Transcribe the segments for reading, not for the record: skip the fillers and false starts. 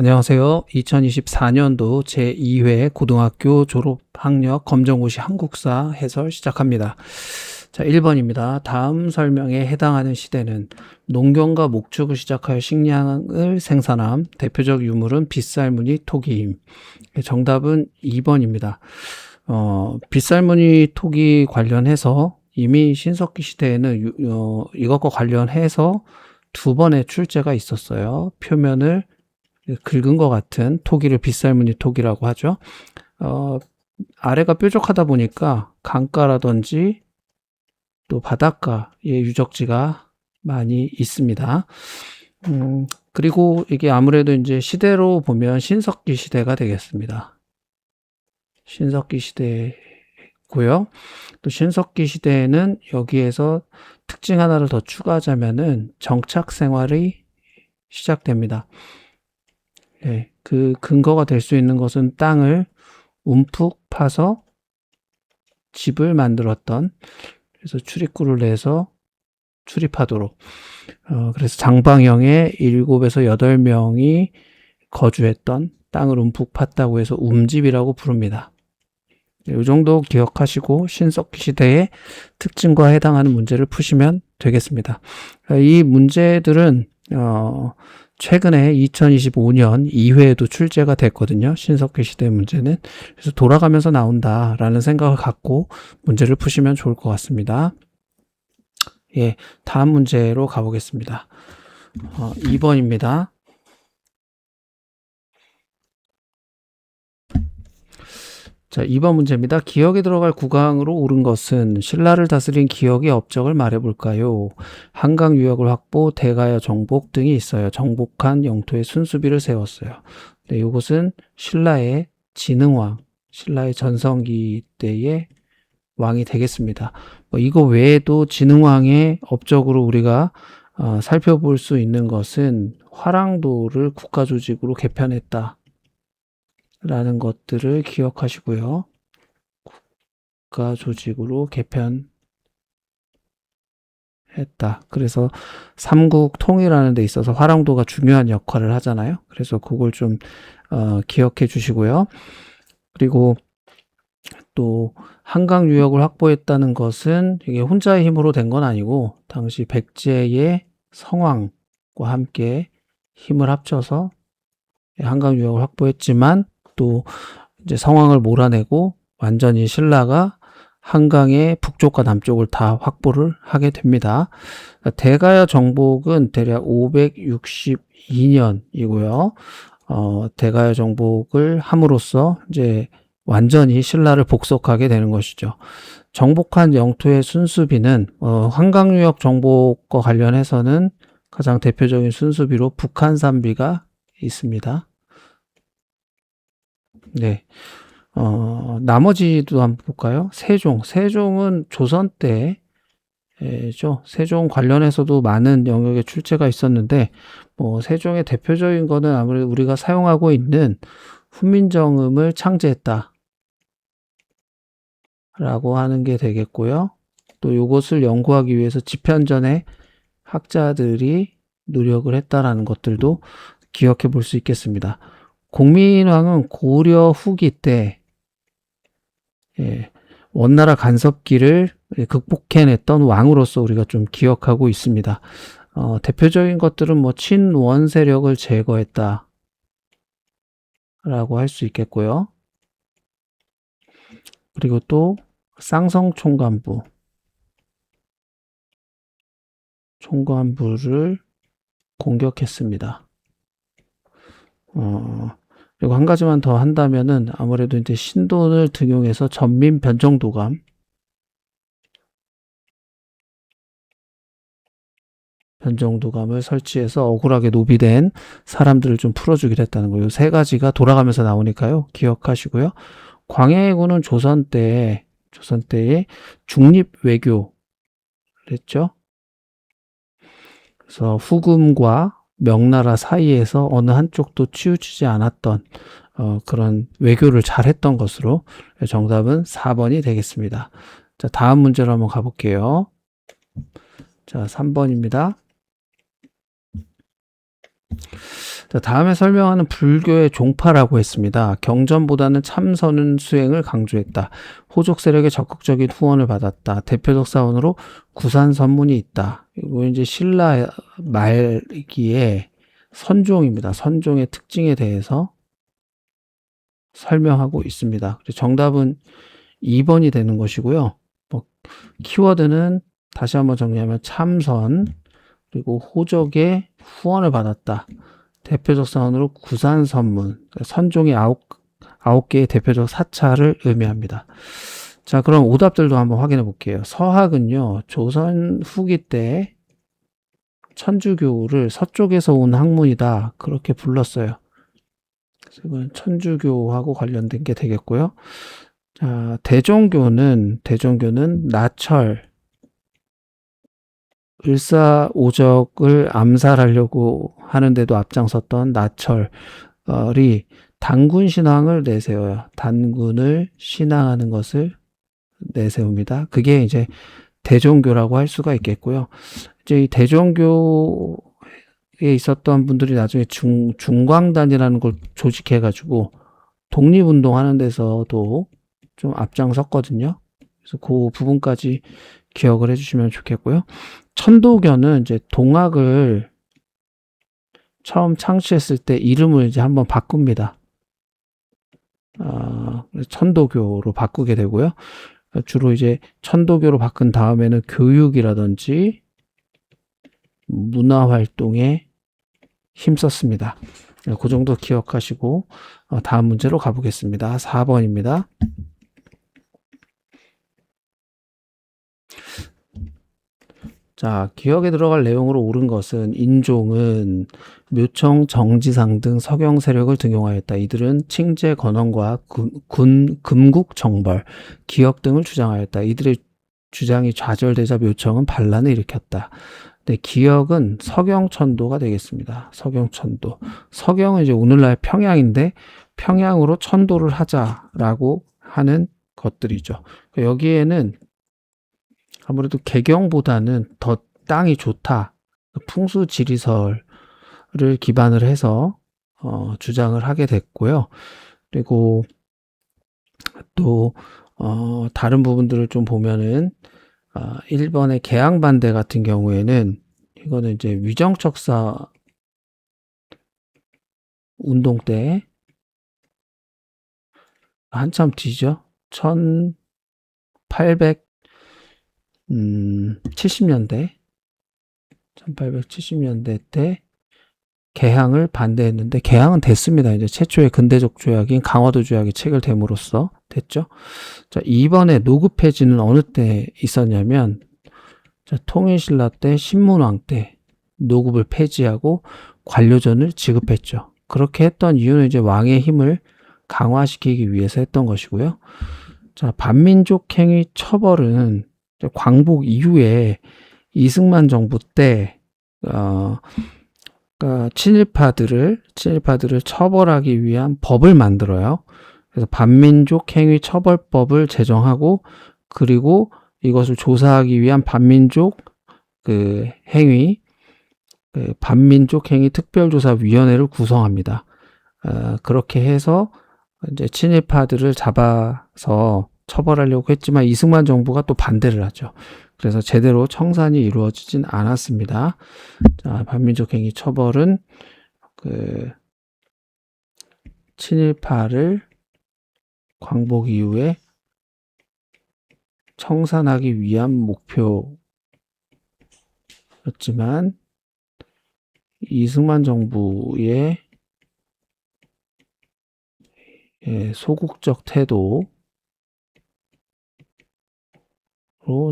안녕하세요. 2024년도 제2회 고등학교 졸업학력 검정고시 한국사 해설 시작합니다. 자, 1번입니다. 다음 설명에 해당하는 시대는 농경과 목축을 시작하여 식량을 생산함. 대표적 유물은 빗살무늬 토기임. 정답은 2번입니다. 빗살무늬 토기 관련해서 이미 신석기 시대에는 이것과 관련해서 두 번의 출제가 있었어요. 표면을 긁은 것 같은 토기를 빗살무늬 토기라고 하죠. 아래가 뾰족하다 보니까 강가라든지 또 바닷가의 유적지가 많이 있습니다. 그리고 이게 아무래도 이제 시대로 보면 신석기 시대가 되겠습니다. 신석기 시대고요. 또 신석기 시대에는 여기에서 특징 하나를 더 추가하자면은 정착 생활이 시작됩니다. 네, 그 근거가 될 수 있는 것은 땅을 움푹 파서 집을 만들었던, 그래서 출입구를 내서 출입하도록, 그래서 장방형에 7에서 8명이 거주했던 땅을 움푹 팠다고 해서 움집이라고 부릅니다. 이 정도 기억하시고 신석기 시대의 특징과 해당하는 문제를 푸시면 되겠습니다. 이 문제들은 최근에 2025년 2회에도 출제가 됐거든요. 신석기 시대 문제는. 그래서 돌아가면서 나온다라는 생각을 갖고 문제를 푸시면 좋을 것 같습니다. 예, 다음 문제로 가보겠습니다. 2번입니다. 자, 2번 문제입니다. 기역에 들어갈 국왕으로 오른 것은 신라를 다스린 기역의 업적을 말해볼까요? 한강 유역을 확보, 대가야 정복 등이 있어요. 정복한 영토의 순수비를 세웠어요. 네, 이것은 신라의 진흥왕, 신라의 전성기 때의 왕이 되겠습니다. 이거 외에도 진흥왕의 업적으로 우리가 살펴볼 수 있는 것은 화랑도를 국가조직으로 개편했다 라는 것들을 기억하시고요. 국가 조직으로 개편했다. 그래서 삼국 통일하는 데 있어서 화랑도가 중요한 역할을 하잖아요. 그래서 그걸 좀 기억해 주시고요. 그리고 또 한강 유역을 확보했다는 것은 이게 혼자의 힘으로 된 건 아니고 당시 백제의 성왕과 함께 힘을 합쳐서 한강 유역을 확보했지만 또 이제 성왕을 몰아내고 완전히 신라가 한강의 북쪽과 남쪽을 다 확보를 하게 됩니다. 대가야 정복은 대략 562년이고요. 대가야 정복을 함으로써 이제 완전히 신라를 복속하게 되는 것이죠. 정복한 영토의 순수비는 한강유역 정복과 관련해서는 가장 대표적인 순수비로 북한산비가 있습니다. 네. 나머지도 한번 볼까요? 세종은 조선 때죠. 세종 관련해서도 많은 영역의 출제가 있었는데, 세종의 대표적인 거는 아무래도 우리가 사용하고 있는 훈민정음을 창제했다. 라고 하는 게 되겠고요. 또 이것을 연구하기 위해서 집현전에 학자들이 노력을 했다라는 것들도 기억해 볼 수 있겠습니다. 공민왕은 고려 후기 때 원나라 간섭기를 극복해냈던 왕으로서 우리가 좀 기억하고 있습니다. 대표적인 것들은 친원 세력을 제거했다 라고 할 수 있겠고요. 그리고 또 쌍성 총관부를 공격했습니다. 그리고 한 가지만 더 한다면은 아무래도 이제 신돈을 등용해서 전민 변정도감을 설치해서 억울하게 노비된 사람들을 좀 풀어주기로 했다는 거예요. 세 가지가 돌아가면서 나오니까요. 기억하시고요. 광해군은 조선 때의 중립 외교를 했죠. 그래서 후금과 명나라 사이에서 어느 한쪽도 치우치지 않았던 그런 외교를 잘했던 것으로 정답은 4번이 되겠습니다. 자, 다음 문제로 한번 가볼게요. 자, 3번입니다. 자, 다음에 설명하는 불교의 종파라고 했습니다. 경전보다는 참선 수행을 강조했다. 호족 세력의 적극적인 후원을 받았다. 대표적 사원으로 구산 선문이 있다. 이거 이제 신라 말기에 선종입니다. 선종의 특징에 대해서 설명하고 있습니다. 정답은 2번이 되는 것이고요. 키워드는 다시 한번 정리하면 참선, 그리고 호적의 후원을 받았다. 대표적 사원으로 구산 선문, 선종의 9개의 대표적 사찰을 의미합니다. 자, 그럼 오답들도 한번 확인해 볼게요. 서학은요, 조선 후기 때 천주교를 서쪽에서 온 학문이다. 그렇게 불렀어요. 이건 천주교하고 관련된 게 되겠고요. 자, 대종교는 나철, 을사오적을 암살하려고 하는데도 앞장섰던 나철이 단군 신앙을 내세워요. 단군을 신앙하는 것을 내세웁니다. 그게 이제 대종교라고 할 수가 있겠고요. 이제 이 대종교에 있었던 분들이 나중에 중광단이라는 걸 조직해가지고 독립운동 하는 데서도 좀 앞장섰거든요. 그래서 그 부분까지 기억을 해주시면 좋겠고요. 천도교는 이제 동학을 처음 창시했을 때 이름을 이제 한번 바꿉니다. 천도교로 바꾸게 되고요. 주로 이제 천도교로 바꾼 다음에는 교육이라든지 문화활동에 힘썼습니다. 그 정도 기억하시고 다음 문제로 가보겠습니다. 4번입니다. 자, 기억에 들어갈 내용으로 옳은 것은 인종은 묘청, 정지상 등 서경 세력을 등용하였다. 이들은 칭제 건원과 금국 정벌, 기역 등을 주장하였다. 이들의 주장이 좌절되자 묘청은 반란을 일으켰다. 네, 기역은 서경천도가 되겠습니다. 서경천도. 서경은 이제 오늘날 평양인데 평양으로 천도를 하자라고 하는 것들이죠. 여기에는 아무래도 개경보다는 더 땅이 좋다. 풍수 지리설을 기반을 해서 주장을 하게 됐고요. 그리고 또 다른 부분들을 좀 보면은 1번의 개항반대 같은 경우에는 이거는 이제 위정척사 운동 때 한참 뒤죠. 1870년대 때 개항을 반대했는데 개항은 됐습니다. 이제 최초의 근대적 조약인 강화도 조약이 체결됨으로써 됐죠. 자, 2번에 노급 폐지는 어느 때 있었냐면 통일신라 때 신문왕 때 노급을 폐지하고 관료전을 지급했죠. 그렇게 했던 이유는 이제 왕의 힘을 강화시키기 위해서 했던 것이고요. 자, 반민족 행위 처벌은 광복 이후에 이승만 정부 때 그러니까 친일파들을 처벌하기 위한 법을 만들어요. 그래서 반민족 행위 처벌법을 제정하고 그리고 이것을 조사하기 위한 반민족 행위 특별조사위원회를 구성합니다. 그렇게 해서 이제 친일파들을 잡아서 처벌하려고 했지만 이승만 정부가 또 반대를 하죠. 그래서 제대로 청산이 이루어지진 않았습니다. 자, 반민족 행위 처벌은 친일파를 광복 이후에 청산하기 위한 목표였지만 이승만 정부의 소극적 태도로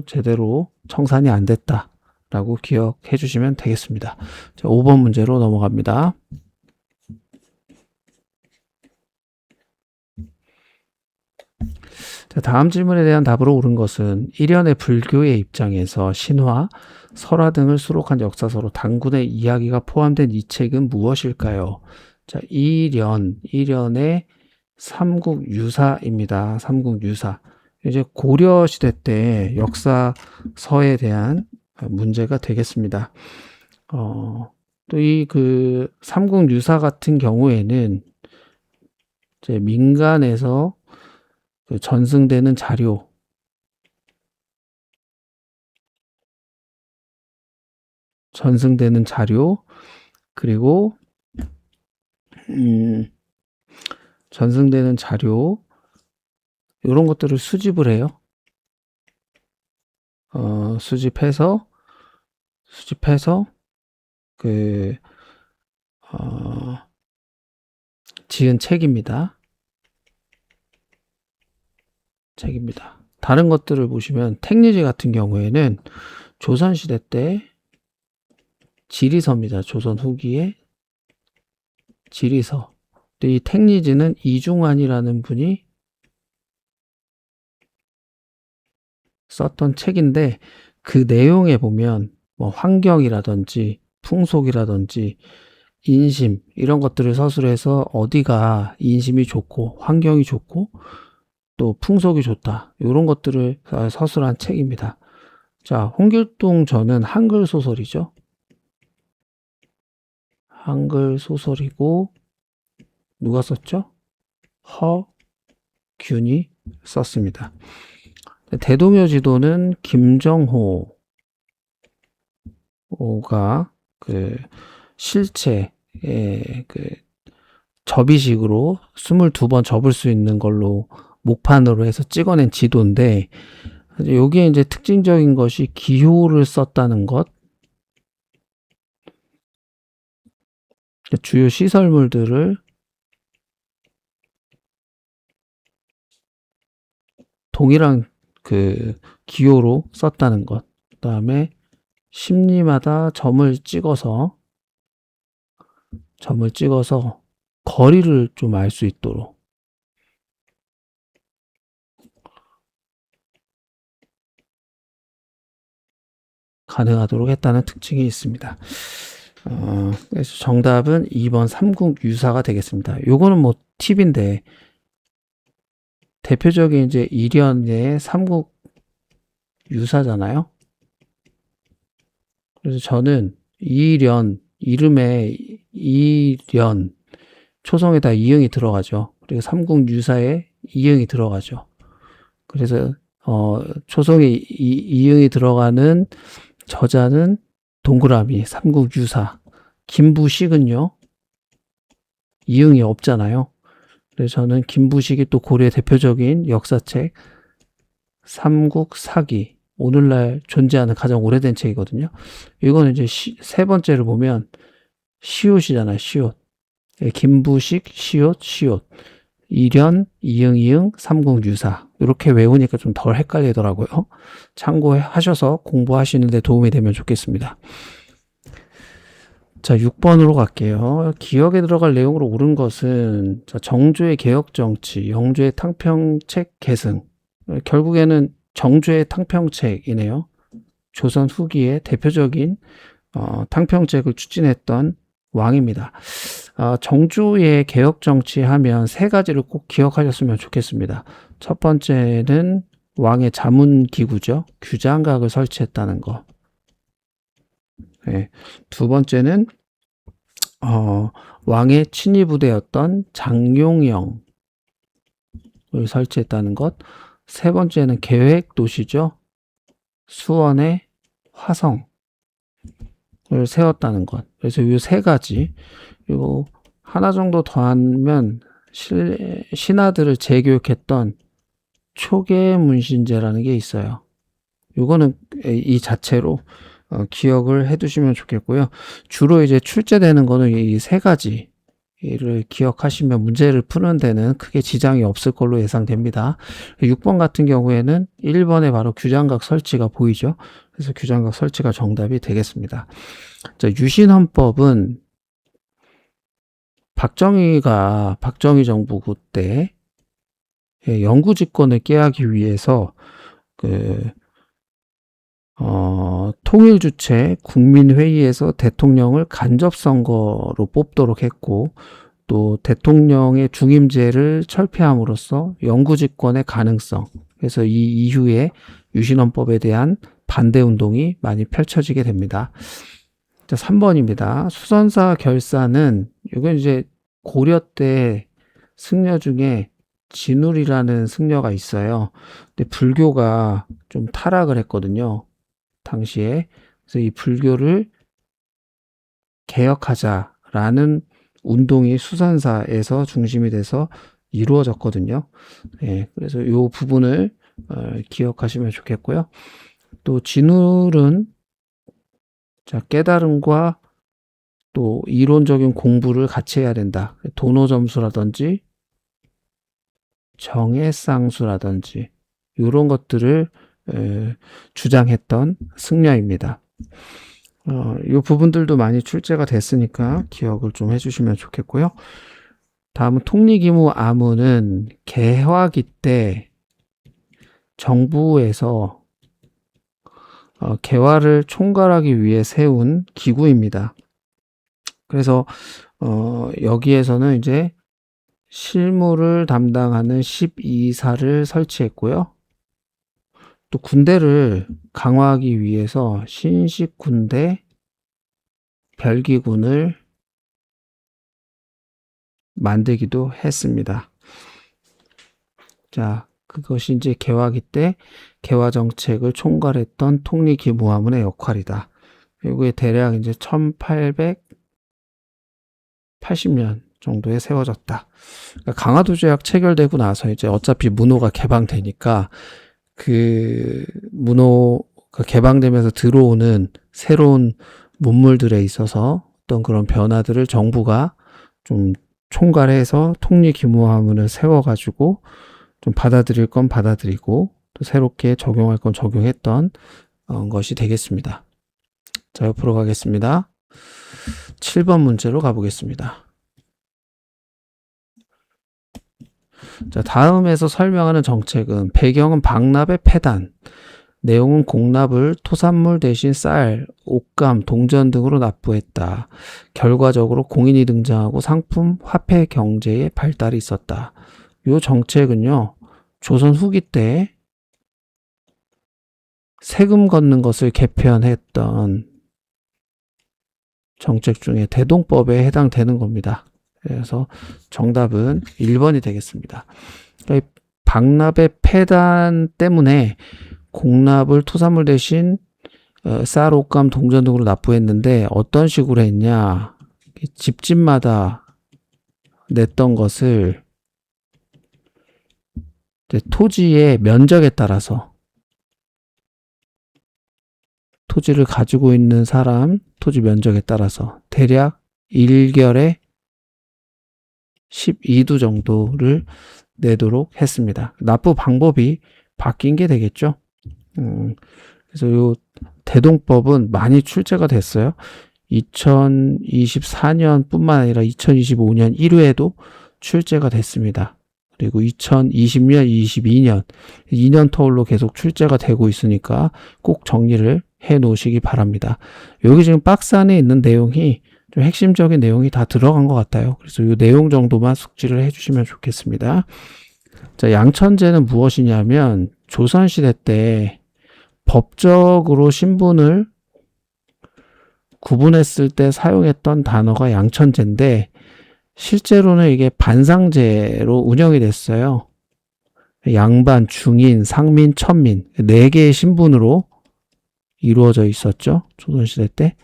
제대로 청산이 안 됐다라고 기억해 주시면 되겠습니다. 자, 5번 문제로 넘어갑니다. 자, 다음 질문에 대한 답으로 옳은 것은 1년의 불교의 입장에서 신화, 설화 등을 수록한 역사서로 단군의 이야기가 포함된 이 책은 무엇일까요? 자, 1년의 삼국유사입니다. 삼국유사. 이제 고려시대 때 역사서에 대한 문제가 되겠습니다. 또 이 그 삼국유사 같은 경우에는 이제 민간에서 그 전승되는 자료, 그리고 전승되는 자료 이런 것들을 수집을 해요. 수집해서 그 지은 책입니다. 다른 것들을 보시면 택리지 같은 경우에는 조선시대 때 지리서입니다. 조선 후기의 지리서. 이 택리지는 이중환이라는 분이 썼던 책인데 그 내용에 보면 뭐 환경이라든지 풍속이라든지 인심 이런 것들을 서술해서 어디가 인심이 좋고 환경이 좋고 또 풍속이 좋다 이런 것들을 서술한 책입니다. 자, 홍길동 전은 한글 소설이죠. 한글 소설이고 누가 썼죠? 허균이 썼습니다. 대동여 지도는 김정호가 그 실체의 그 접이식으로 22번 접을 수 있는 걸로 목판으로 해서 찍어낸 지도인데 여기에 이제 특징적인 것이 기호를 썼다는 것, 주요 시설물들을 동일한 그 기호로 썼다는 것, 그 다음에 심리마다 점을 찍어서 거리를 좀 알 수 있도록 가능하도록 했다는 특징이 있습니다. 그래서 정답은 2번 삼국유사가 되겠습니다. 요거는 뭐 팁인데 대표적인 이제 일연의 삼국유사잖아요. 그래서 저는 이련 이름에 이련 초성에다 이응이 들어가죠. 그리고 삼국유사에 이응이 들어가죠. 그래서 초성에 이응이 들어가는 저자는 동그라미 삼국유사. 김부식은요 이응이 없잖아요. 그래서 저는 김부식이 또 고려의 대표적인 역사책 삼국사기 오늘날 존재하는 가장 오래된 책이거든요. 이거는 이제 세 번째를 보면 시옷이잖아요. 시옷. 김부식 시옷 이련 이응 삼국유사 이렇게 외우니까 좀 덜 헷갈리더라고요. 참고하셔서 공부하시는데 도움이 되면 좋겠습니다. 자, 6번으로 갈게요. 기억에 들어갈 내용으로 옳은 것은 정조의 개혁정치, 영조의 탕평책 계승. 결국에는 정조의 탕평책이네요. 조선 후기에 대표적인 탕평책을 추진했던 왕입니다. 정조의 개혁정치 하면 세 가지를 꼭 기억하셨으면 좋겠습니다. 첫 번째는 왕의 자문기구죠. 규장각을 설치했다는 거. 네. 두 번째는 왕의 친위부대였던 장용영을 설치했다는 것. 세 번째는 계획도시죠. 수원의 화성을 세웠다는 것. 그래서 이 세 가지, 이거 하나 정도 더하면 신하들을 재교육했던 초계문신제라는 게 있어요. 이거는 이 자체로 기억을 해 두시면 좋겠고요. 주로 이제 출제되는 거는 이 세 가지를 기억하시면 문제를 푸는 데는 크게 지장이 없을 걸로 예상됩니다. 6번 같은 경우에는 1번에 바로 규장각 설치가 보이죠. 그래서 규장각 설치가 정답이 되겠습니다. 자, 유신헌법은 박정희 정부 때 영구집권을 깨하기 위해서 통일주체 국민회의에서 대통령을 간접선거로 뽑도록 했고 또 대통령의 중임제를 철폐함으로써 영구집권의 가능성, 그래서 이 이후에 유신헌법에 대한 반대운동이 많이 펼쳐지게 됩니다. 자, 3번입니다. 수선사 결사는, 이건 이제 고려 때 승려 중에 진울이라는 승려가 있어요. 근데 불교가 좀 타락을 했거든요. 당시에. 그래서 이 불교를 개혁하자라는 운동이 수선사에서 중심이 돼서 이루어졌거든요. 예, 그래서 이 부분을 기억하시면 좋겠고요. 또 진울은 자, 깨달음과 또 이론적인 공부를 같이 해야 된다. 도노점수라든지 정해쌍수라든지 이런 것들을 주장했던 승려입니다. 이 부분들도 많이 출제가 됐으니까 기억을 좀 해주시면 좋겠고요. 다음은 통리기무 아문은 개화기 때 정부에서 개화를 총괄하기 위해 세운 기구입니다. 그래서 여기에서는 이제 실무를 담당하는 12사를 설치했고요. 또 군대를 강화하기 위해서 신식군대 별기군을 만들기도 했습니다. 자, 그것이 이제 개화기 때 개화 정책을 총괄했던 통리기무아문의 역할이다. 이게 대략 이제 1880년 정도에 세워졌다. 그러니까 강화도 조약 체결되고 나서 이제 어차피 문호가 개방되니까 그 문호가 개방되면서 들어오는 새로운 문물들에 있어서 어떤 그런 변화들을 정부가 좀 총괄해서 통리기무아문을 세워가지고 좀 받아들일 건 받아들이고 또 새롭게 적용할 건 적용했던 것이 되겠습니다. 자, 옆으로 가겠습니다. 7번 문제로 가보겠습니다. 자, 다음에서 설명하는 정책은 배경은 박납의 폐단, 내용은 공납을 토산물 대신 쌀, 옷감, 동전 등으로 납부했다. 결과적으로 공인이 등장하고 상품, 화폐 경제의 발달이 있었다. 이 정책은요, 조선 후기 때 세금 걷는 것을 개편했던 정책 중에 대동법에 해당되는 겁니다. 그래서 정답은 1번이 되겠습니다. 그러니까 박납의 폐단 때문에 공납을 토산물 대신 쌀, 옷감, 동전 등으로 납부했는데 어떤 식으로 했냐? 집집마다 냈던 것을 토지의 면적에 따라서 토지를 가지고 있는 사람 토지 면적에 따라서 대략 1결에 12두 정도를 내도록 했습니다. 납부 방법이 바뀐 게 되겠죠. 그래서 이 대동법은 많이 출제가 됐어요. 2024년 뿐만 아니라 2025년 1회에도 출제가 됐습니다. 그리고 2020년, 22년 2년 터울로 계속 출제가 되고 있으니까 꼭 정리를 해 놓으시기 바랍니다. 여기 지금 박스 안에 있는 내용이 좀 핵심적인 내용이 다 들어간 것 같아요. 그래서 이 내용 정도만 숙지를 해주시면 좋겠습니다. 자, 양천제는 무엇이냐면 조선시대 때 법적으로 신분을 구분했을 때 사용했던 단어가 양천제인데 실제로는 이게 반상제로 운영이 됐어요. 양반, 중인, 상민, 천민 4개의 신분으로 이루어져 있었죠. 조선시대 때.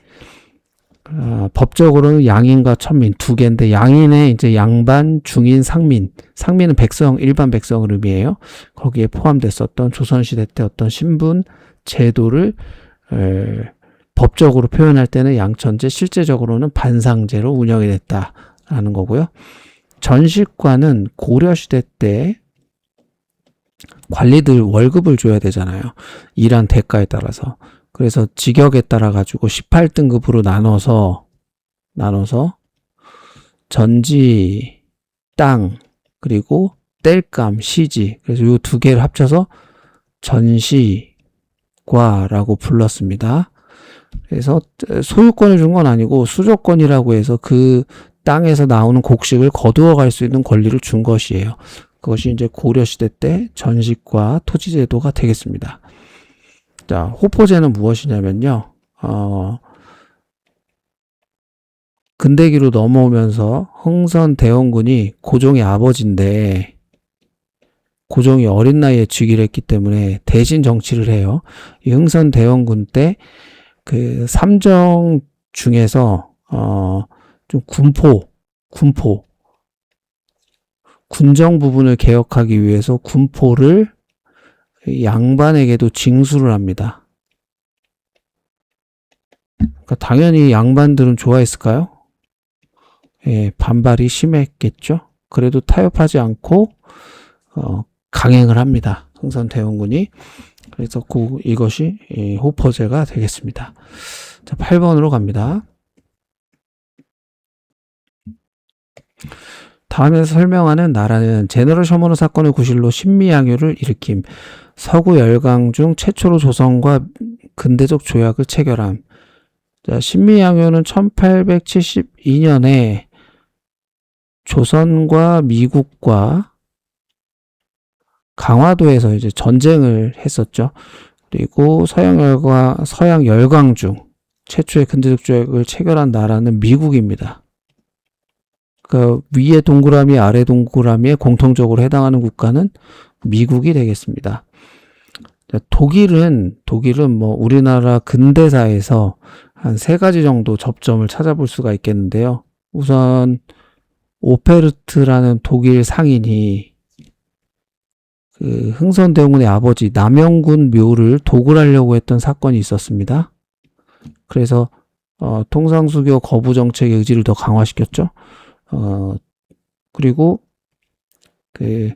법적으로는 양인과 천민 2개인데 양인에 이제 양반, 중인, 상민. 상민은 백성, 일반 백성을 의미해요. 거기에 포함됐었던 조선시대 때 어떤 신분, 제도를 법적으로 표현할 때는 양천제, 실제적으로는 반상제로 운영이 됐다라는 거고요. 전식과는 고려시대 때 관리들 월급을 줘야 되잖아요. 일한 대가에 따라서. 그래서 직역에 따라 가지고 18등급으로 나눠서 전지, 땅, 그리고 땔감, 시지. 그래서 이 2개를 합쳐서 전시과라고 불렀습니다. 그래서 소유권을 준 건 아니고 수조권이라고 해서 그 땅에서 나오는 곡식을 거두어 갈 수 있는 권리를 준 것이에요. 그것이 이제 고려시대 때 전식과 토지제도가 되겠습니다. 자, 호포제는 무엇이냐면요. 근대기로 넘어오면서 흥선대원군이 고종의 아버지인데 고종이 어린 나이에 즉위를 했기 때문에 대신 정치를 해요. 이 흥선대원군 때 그 삼정 중에서 좀 군정 부분을 개혁하기 위해서 군포를 양반에게도 징수를 합니다. 그러니까 당연히 양반들은 좋아했을까요? 예, 반발이 심했겠죠. 그래도 타협하지 않고 강행을 합니다. 흥선대원군이. 그래서 이것이 호퍼제가 되겠습니다. 자, 8번으로 갑니다. 다음에서 설명하는 나라는 제너럴 셔먼 사건의 구실로 신미양요를 일으킴. 서구 열강 중 최초로 조선과 근대적 조약을 체결함. 자, 신미양요는 1872년에 조선과 미국과 강화도에서 이제 전쟁을 했었죠. 그리고 서양 열강 중 최초의 근대적 조약을 체결한 나라는 미국입니다. 그 위에 동그라미, 아래 동그라미에 공통적으로 해당하는 국가는 미국이 되겠습니다. 독일은 뭐 우리나라 근대사에서 한 3가지 정도 접점을 찾아볼 수가 있겠는데요. 우선 오페르트라는 독일 상인이 그 흥선대원군의 아버지 남영군 묘를 도굴하려고 했던 사건이 있었습니다. 그래서 통상수교 거부 정책의 의지를 더 강화시켰죠. 그리고 그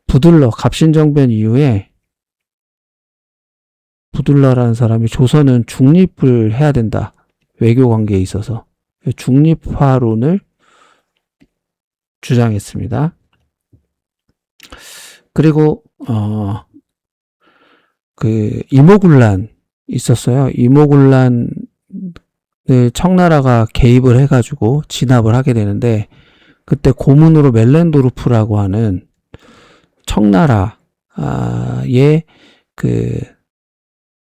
부들러 갑신정변 이후에 부들러라는 사람이 조선은 중립을 해야 된다. 외교 관계에 있어서 중립화론을 주장했습니다. 그리고 그 이모군란 있었어요. 이모군란을 청나라가 개입을 해가지고 진압을 하게 되는데 그때 고문으로 멜렌도르프라고 하는 청나라의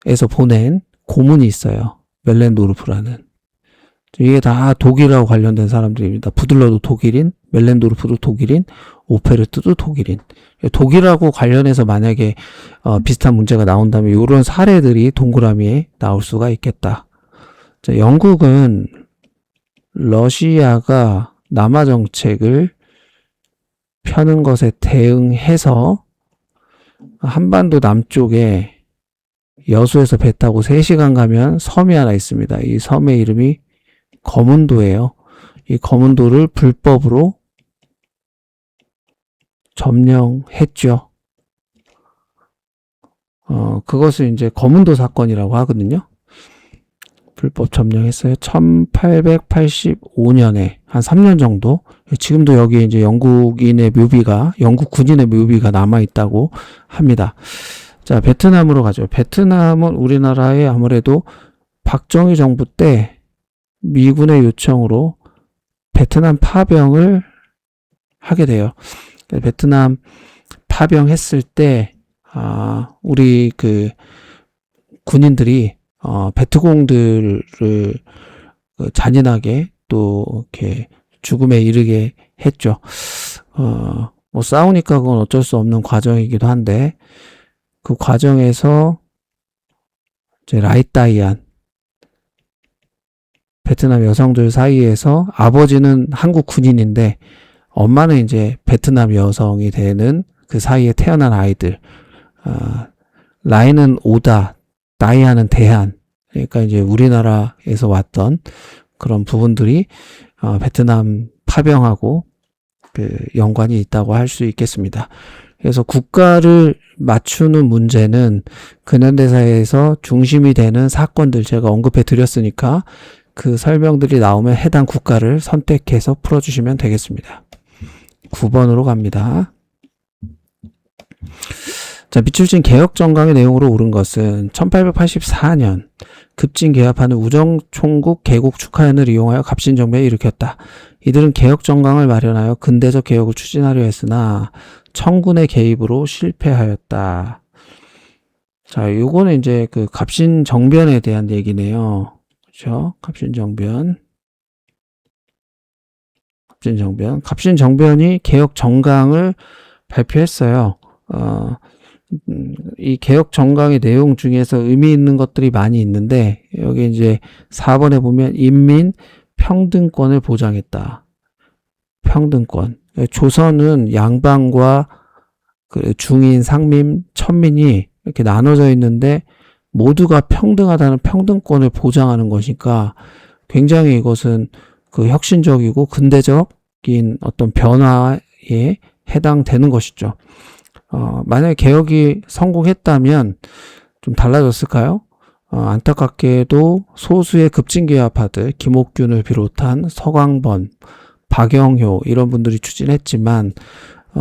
에서 보낸 고문이 있어요. 멜렌도르프라는. 이게 다 독일하고 관련된 사람들입니다. 부들러도 독일인, 멜렌도르프도 독일인, 오페르트도 독일인. 독일하고 관련해서 만약에 비슷한 문제가 나온다면 이런 사례들이 동그라미에 나올 수가 있겠다. 자, 영국은 러시아가 남하 정책을 펴는 것에 대응해서 한반도 남쪽에 여수에서 배 타고 3시간 가면 섬이 하나 있습니다. 이 섬의 이름이 거문도예요. 이 거문도를 불법으로 점령했죠. 그것을 이제 거문도 사건이라고 하거든요. 불법 점령했어요. 1885년에 한 3년 정도. 지금도 여기 이제 영국 군인의 묘비가 남아 있다고 합니다. 자, 베트남으로 가죠. 베트남은 우리나라에 아무래도 박정희 정부 때 미군의 요청으로 베트남 파병을 하게 돼요. 베트남 파병했을 때 우리 그 군인들이 베트공들을 잔인하게 또 이렇게 죽음에 이르게 했죠. 뭐 싸우니까 그건 어쩔 수 없는 과정이기도 한데 그 과정에서 이제 라이따이안 베트남 여성들 사이에서 아버지는 한국 군인인데 엄마는 이제 베트남 여성이 되는 그 사이에 태어난 아이들. 라이는 오다, 다이아는 대한. 그러니까 이제 우리나라에서 왔던 그런 부분들이 베트남 파병하고 그 연관이 있다고 할 수 있겠습니다. 그래서 국가를 맞추는 문제는 근현대사에서 중심이 되는 사건들 제가 언급해 드렸으니까 그 설명들이 나오면 해당 국가를 선택해서 풀어주시면 되겠습니다. 9번으로 갑니다. 자, 밑줄진 개혁정강의 내용으로 옳은 것은 1884년 급진 개합하는 우정총국 개국 축하연을 이용하여 갑신정변을 일으켰다. 이들은 개혁정강을 마련하여 근대적 개혁을 추진하려 했으나 청군의 개입으로 실패하였다. 자, 요거는 이제 그 갑신정변에 대한 얘기네요. 그렇죠? 갑신정변. 갑신정변. 갑신정변이 개혁 정강을 발표했어요. 이 개혁 정강의 내용 중에서 의미 있는 것들이 많이 있는데, 여기 이제 4번에 보면 인민 평등권을 보장했다. 평등권. 조선은 양반과 중인, 상민, 천민이 이렇게 나눠져 있는데 모두가 평등하다는 평등권을 보장하는 것이니까 굉장히 이것은 그 혁신적이고 근대적인 어떤 변화에 해당되는 것이죠. 만약에 개혁이 성공했다면 좀 달라졌을까요? 안타깝게도 소수의 급진개혁파들, 김옥균을 비롯한 서광번, 박영효 이런 분들이 추진했지만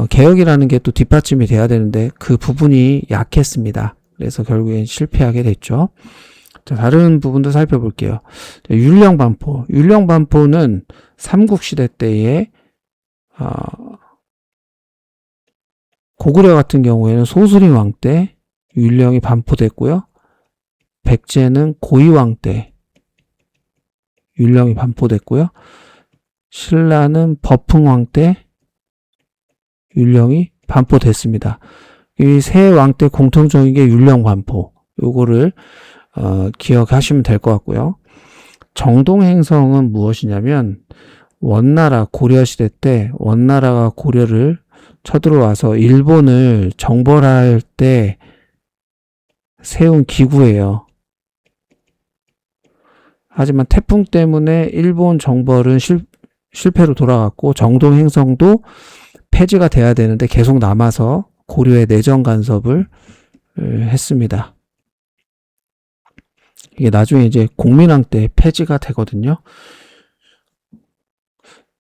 개혁이라는 게 또 뒷받침이 돼야 되는데 그 부분이 약했습니다. 그래서 결국엔 실패하게 됐죠. 자, 다른 부분도 살펴볼게요. 율령반포. 율령반포는 삼국시대 때에 고구려 같은 경우에는 소수림 왕 때 율령이 반포됐고요. 백제는 고이왕 때 율령이 반포됐고요. 신라는 버풍왕 때 율령이 반포됐습니다. 이 세 왕 때 공통적인 게 율령 반포. 요거를 기억하시면 될 것 같고요. 정동행성은 무엇이냐면 원나라 고려시대 때 원나라가 고려를 쳐들어와서 일본을 정벌할 때 세운 기구예요. 하지만 태풍 때문에 일본 정벌은 실패로 돌아갔고 정동행성도 폐지가 돼야 되는데 계속 남아서 고려의 내정 간섭을 했습니다. 이게 나중에 이제 공민왕 때 폐지가 되거든요.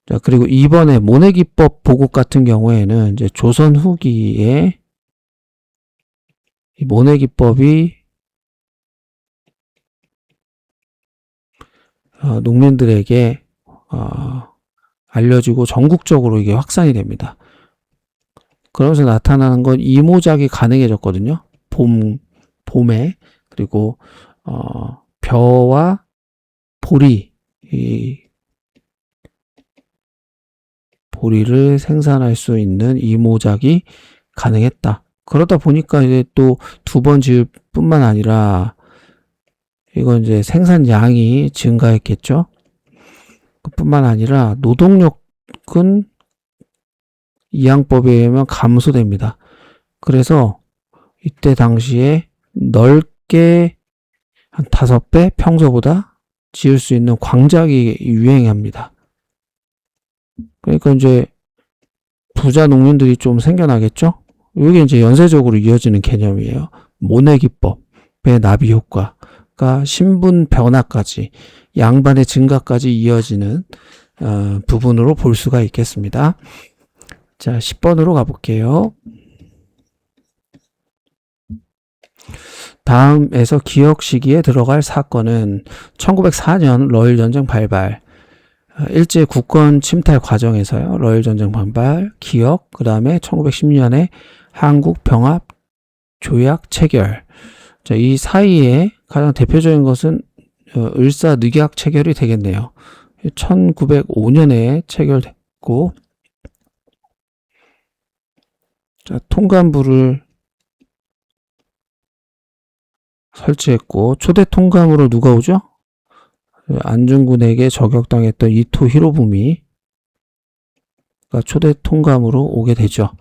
자, 그리고 이번에 모내기법 보국 같은 경우에는 이제 조선 후기에 이 모내기법이 농민들에게 알려지고 전국적으로 이게 확산이 됩니다. 그러면서 나타나는 건 이모작이 가능해졌거든요. 봄에. 그리고 벼와 보리를 생산할 수 있는 이모작이 가능했다. 그러다 보니까 이제 또 두 번 지을 뿐만 아니라 이건 이제 생산량이 증가했겠죠. 그뿐만 아니라 노동력은 이항법에 의하면 감소됩니다. 그래서 이때 당시에 넓게 한 5배 평소보다 지을 수 있는 광작이 유행합니다. 그러니까 이제 부자 농민들이 좀 생겨나겠죠? 이게 이제 연쇄적으로 이어지는 개념이에요. 모내기법의 나비 효과가 신분 변화까지 양반의 증가까지 이어지는 부분으로 볼 수가 있겠습니다. 자, 10번으로 가볼게요. 다음에서 기억 시기에 들어갈 사건은 1904년 러일전쟁 발발, 일제 국권 침탈 과정에서요. 러일전쟁 발발, 기억, 그 다음에 1910년에 한국 병합 조약 체결. 자, 이 사이에 가장 대표적인 것은 을사늑약 체결이 되겠네요. 1905년에 체결됐고, 자, 통감부를 설치했고, 초대 통감으로 누가 오죠? 안중근에게 저격당했던 이토 히로부미가 초대 통감으로 오게 되죠.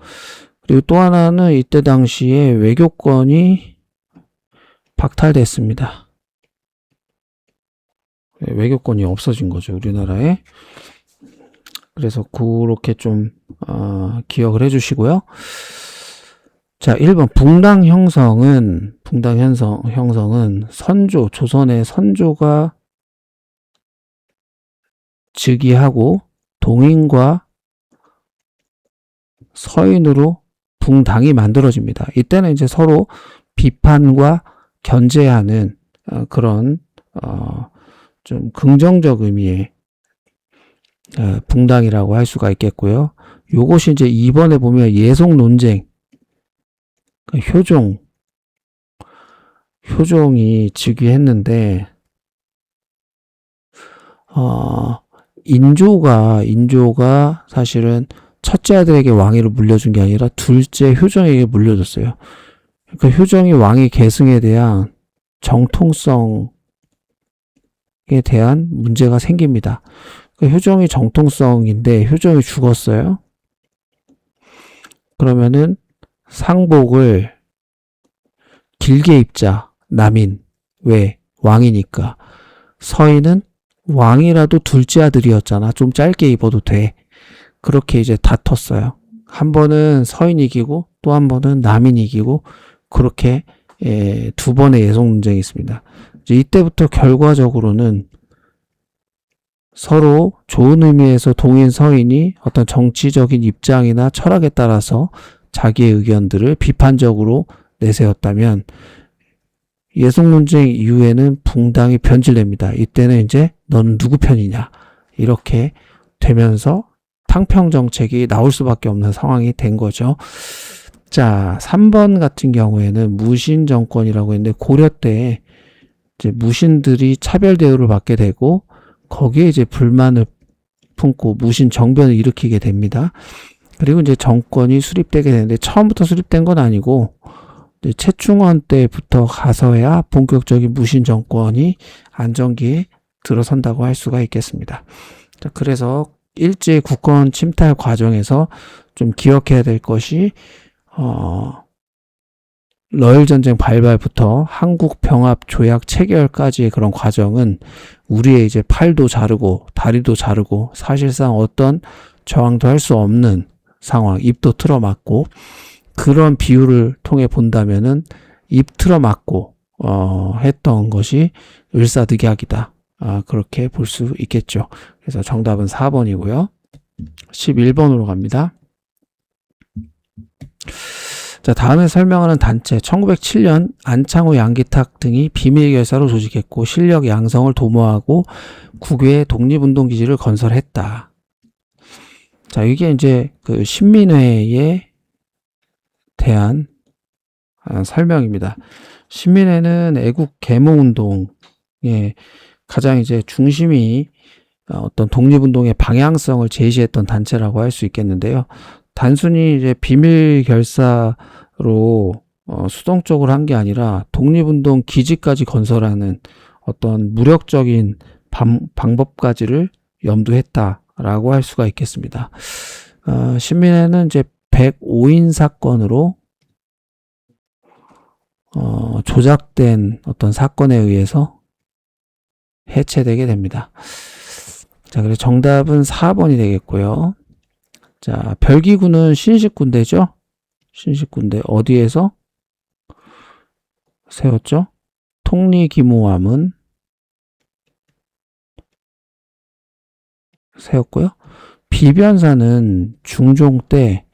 그리고 또 하나는 이때 당시에 외교권이 박탈됐습니다. 외교권이 없어진 거죠, 우리나라에. 그래서 그렇게 좀 기억을 해주시고요. 자, 1번 붕당 형성은 선조, 조선의 선조가 즉위하고 동인과 서인으로 붕당이 만들어집니다. 이때는 이제 서로 비판과 견제하는 그런 좀 긍정적 의미의 붕당이라고 할 수가 있겠고요. 요것이 이제 2번에 보면 예속 논쟁, 효종이 즉위했는데 인조가 사실은 첫째 아들에게 왕위를 물려준 게 아니라 둘째 효정에게 물려줬어요. 그러니까 효정이 왕위 계승에 대한 정통성에 대한 문제가 생깁니다. 그러니까 효정이 정통성인데 효정이 죽었어요. 그러면은 상복을 길게 입자. 남인. 왜? 왕이니까. 서인은 왕이라도 둘째 아들이었잖아. 좀 짧게 입어도 돼. 그렇게 이제 다퉜어요. 한 번은 서인이 이기고 또 한 번은 남인이 이기고 그렇게 두 번의 예속 논쟁이 있습니다. 이제 이때부터 결과적으로는 서로 좋은 의미에서 동인 서인이 어떤 정치적인 입장이나 철학에 따라서 자기의 의견들을 비판적으로 내세웠다면 예속 논쟁 이후에는 붕당이 변질됩니다. 이때는 이제 너는 누구 편이냐 이렇게 되면서 탕평 정책이 나올 수밖에 없는 상황이 된 거죠. 자, 3번 같은 경우에는 무신 정권이라고 했는데 고려 때 이제 무신들이 차별 대우를 받게 되고 거기에 이제 불만을 품고 무신 정변을 일으키게 됩니다. 그리고 이제 정권이 수립되게 되는데 처음부터 수립된 건 아니고 최충원 때부터 가서야 본격적인 무신 정권이 안정기에 들어선다고 할 수가 있겠습니다. 자, 그래서 일제 국권 침탈 과정에서 좀 기억해야 될 것이 러일 전쟁 발발부터 한국 병합 조약 체결까지의 그런 과정은 우리의 이제 팔도 자르고 다리도 자르고 사실상 어떤 저항도 할 수 없는 상황, 입도 틀어막고 그런 비유를 통해 본다면은 입 틀어막고 했던 것이 을사득약이다. 그렇게 볼 수 있겠죠. 그래서 정답은 4번이고요. 11번으로 갑니다. 자, 다음에 설명하는 단체 1907년 안창호 양기탁 등이 비밀결사로 조직했고 실력 양성을 도모하고 국외에 독립운동기지를 건설했다. 자, 이게 이제 그 신민회에 대한 설명입니다. 신민회는 애국 계몽운동의 가장 이제 중심이 어떤 독립운동의 방향성을 제시했던 단체라고 할 수 있겠는데요. 단순히 이제 비밀 결사로 수동적으로 한 게 아니라 독립운동 기지까지 건설하는 어떤 무력적인 방법까지를 염두했다라고 할 수가 있겠습니다. 신민회는 이제 105인 사건으로 조작된 어떤 사건에 의해서 해체되게 됩니다. 자, 그래서 정답은 4번이 되겠고요. 자, 별기군은 신식군대죠? 신식군대. 어디에서 세웠죠? 통리기무함은 세웠고요. 비변사는 중종 때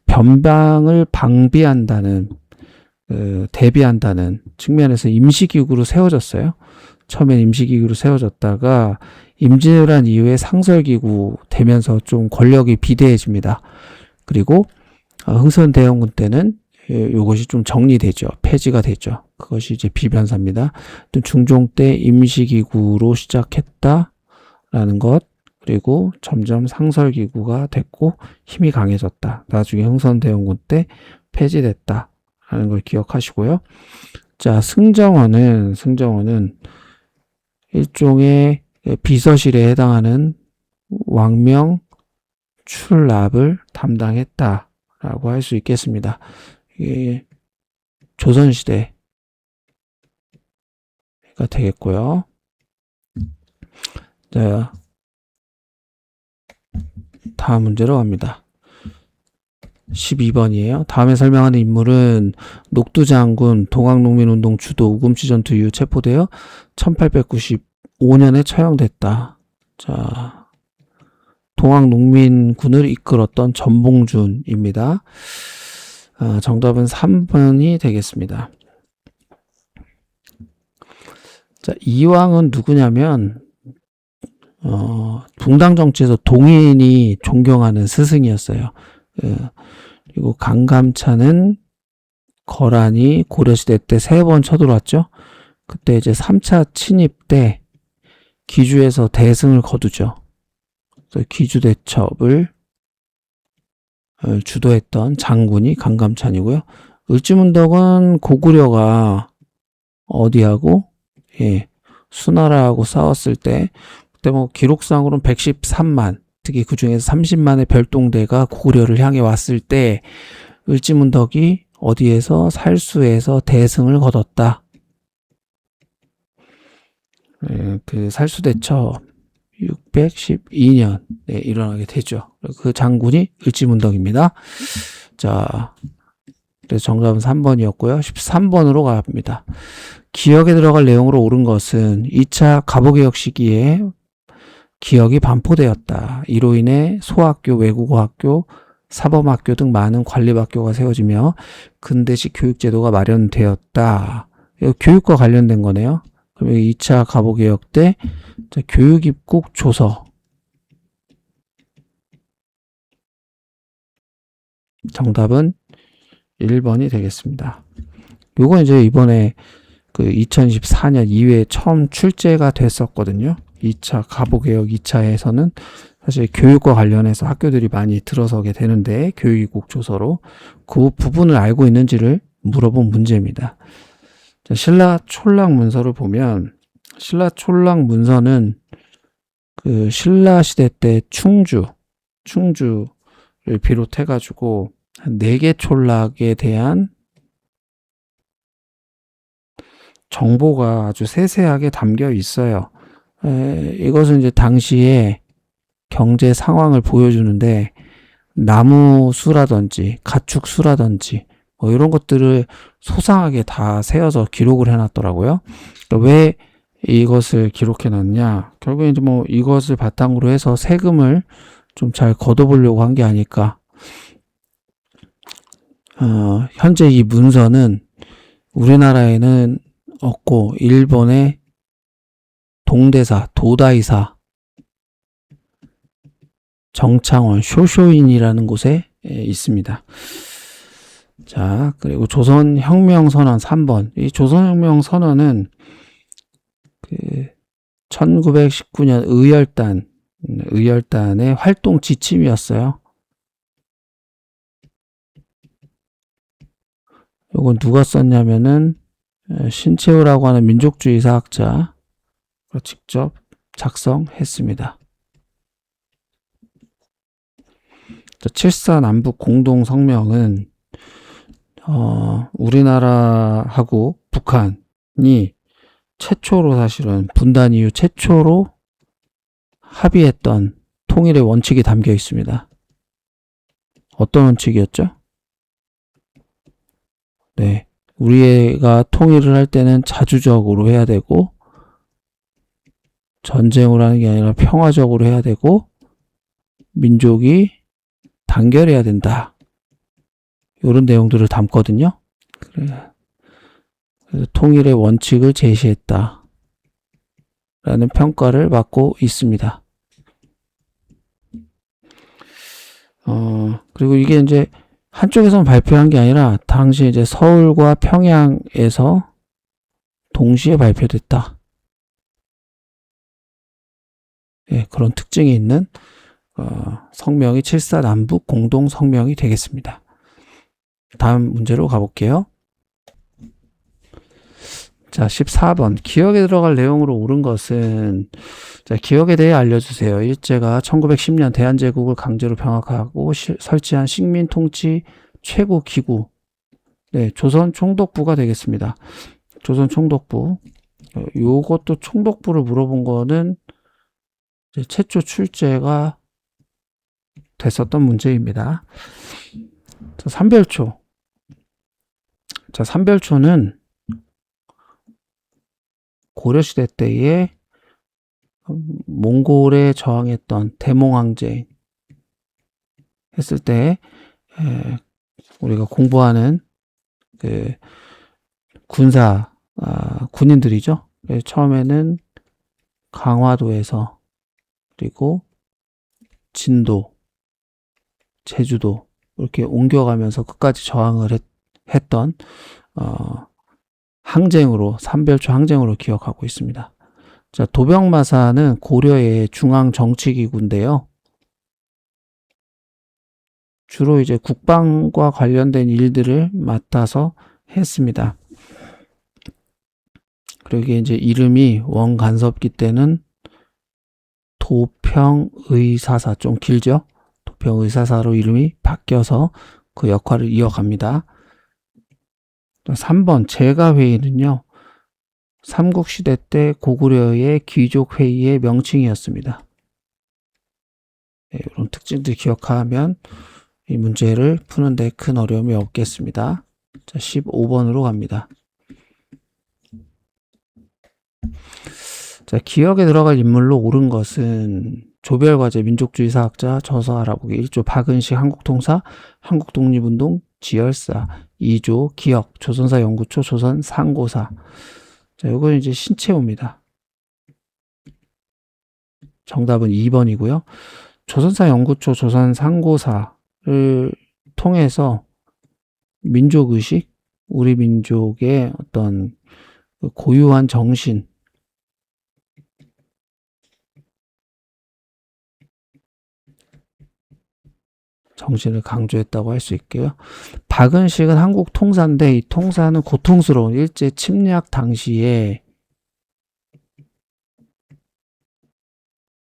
변방을 방비한다는, 대비한다는 측면에서 임시기구로 세워졌어요. 처음엔 임시기구로 세워졌다가 임진왜란 이후에 상설기구 되면서 좀 권력이 비대해집니다. 그리고 흥선대원군 때는 이것이 좀 정리되죠. 폐지가 되죠. 그것이 이제 비변사입니다. 또 중종 때 임시기구로 시작했다라는 것, 그리고 점점 상설기구가 됐고 힘이 강해졌다. 나중에 흥선대원군 때 폐지됐다라는 걸 기억하시고요. 자, 승정원은 일종의 비서실에 해당하는 왕명 출납을 담당했다라고 할 수 있겠습니다. 이게 조선시대가 되겠고요. 자, 다음 문제로 갑니다. 12번이에요. 다음에 설명하는 인물은 녹두장군 동학농민운동 주도 우금치 전투 이후 체포되어 1895년에 처형됐다. 자, 동학농민군을 이끌었던 전봉준입니다. 정답은 3번이 되겠습니다. 자, 이왕은 누구냐면 붕당 정치에서 동인이 존경하는 스승이었어요. 그리고 강감찬은 거란이 고려시대 때 3번 쳐들어왔죠. 그때 이제 3차 침입 때 기주에서 대승을 거두죠. 기주대첩을 주도했던 장군이 강감찬이고요. 을지문덕은 고구려가 어디하고 수나라하고 싸웠을 때 그때 뭐 기록상으로는 113만, 특히 그 중에서 30만의 별동대가 고구려를 향해 왔을 때 을지문덕이 어디에서 살수에서 대승을 거뒀다. 그 살수대첩 612년 일어나게 되죠. 그 장군이 을지문덕입니다. 자, 그래서 정답은 3번이었고요. 13번으로 갑니다. 기억에 들어갈 내용으로 옳은 것은 2차 갑오개혁 시기에 기억이 반포되었다. 이로 인해 소학교, 외국어학교, 사범학교 등 많은 관립학교가 세워지며 근대식 교육제도가 마련되었다. 이거 교육과 관련된 거네요. 그럼 2차 갑오개혁 때 교육입국 조서. 정답은 1번이 되겠습니다. 요거 이제 이번에 그 2014년 2회에 처음 출제가 됐었거든요. 2차 갑오개혁 2차에서는 사실 교육과 관련해서 학교들이 많이 들어서게 되는데 교육입국 조서로 그 부분을 알고 있는지를 물어본 문제입니다. 자, 신라촌락 문서를 보면 신라촌락 문서는 그 신라시대 때 충주를 비롯해 가지고 한 4개 촌락에 대한 정보가 아주 세세하게 담겨 있어요. 이것은 이제 당시에 경제 상황을 보여주는데 나무 수라든지 가축 수라든지 뭐 이런 것들을 소상하게 다 세어서 기록을 해놨더라고요. 그러니까 왜 이것을 기록해놨냐? 결국에 이제 뭐 이것을 바탕으로 해서 세금을 좀 잘 걷어보려고 한 게 아닐까. 현재 이 문서는 우리나라에는 없고 일본의 동대사, 도다이사, 정창원, 쇼쇼인이라는 곳에 있습니다. 자, 그리고 조선혁명선언 3번. 이 조선혁명선언은 그 1919년 의열단의 활동 지침이었어요. 이건 누가 썼냐면은 신채우라고 하는 민족주의 사학자가 직접 작성했습니다. 7.4 남북 공동성명은 우리나라하고 북한이 최초로 사실은 분단 이후 최초로 합의했던 통일의 원칙이 담겨 있습니다. 어떤 원칙이었죠? 네, 우리가 통일을 할 때는 자주적으로 해야 되고 전쟁으로 하는 게 아니라 평화적으로 해야 되고 민족이 단결해야 된다. 이런 내용들을 담거든요. 그래서 통일의 원칙을 제시했다. 라는 평가를 받고 있습니다. 그리고 이게 이제 한쪽에서는 발표한 게 아니라 당시 이제 서울과 평양에서 동시에 발표됐다. 예, 그런 특징이 있는 성명이 7.4 남북 공동 성명이 되겠습니다. 다음 문제로 가볼게요. 자, 14번. 기억에 들어갈 내용으로 옳은 것은, 자, 기억에 대해 알려주세요. 일제가 1910년 대한제국을 강제로 병합하고 설치한 식민통치 최고기구. 네, 조선총독부가 되겠습니다. 조선총독부. 요것도 총독부를 물어본 거는 최초 출제가 됐었던 문제입니다. 자, 삼별초. 자, 삼별초는 고려시대 때에 몽골에 저항했던 대몽항쟁 했을 때 우리가 공부하는 그 군인들이죠. 처음에는 강화도에서 그리고 진도, 제주도 이렇게 옮겨가면서 끝까지 저항을 했던 항쟁으로, 삼별초 항쟁으로 기억하고 있습니다. 자, 도병마사는 고려의 중앙정치기구인데요. 주로 이제 국방과 관련된 일들을 맡아서 했습니다. 그리고 이게 이제 이름이 원간섭기 때는 도평의사사, 좀 길죠? 도평의사사로 이름이 바뀌어서 그 역할을 이어갑니다. 3번 제가회의는요, 삼국시대 때 고구려의 귀족회의의 명칭이었습니다. 네, 이런 특징들 기억하면 이 문제를 푸는데 큰 어려움이 없겠습니다. 자, 15번으로 갑니다. 자, 기억에 들어갈 인물로 옳은 것은 조별과제 민족주의 사학자 저서 알아보기 1조 박은식 한국통사 한국독립운동 지열사 2조 기억 조선사 연구초 조선 상고사. 자, 요건 이제 신채호입니다. 정답은 2번이고요. 조선사 연구초 조선 상고사를 통해서 민족의식, 우리 민족의 어떤 고유한 정신을 강조했다고 할 수 있고요. 박은식은 한국 통사인데 이 통사는 고통스러운 일제 침략 당시에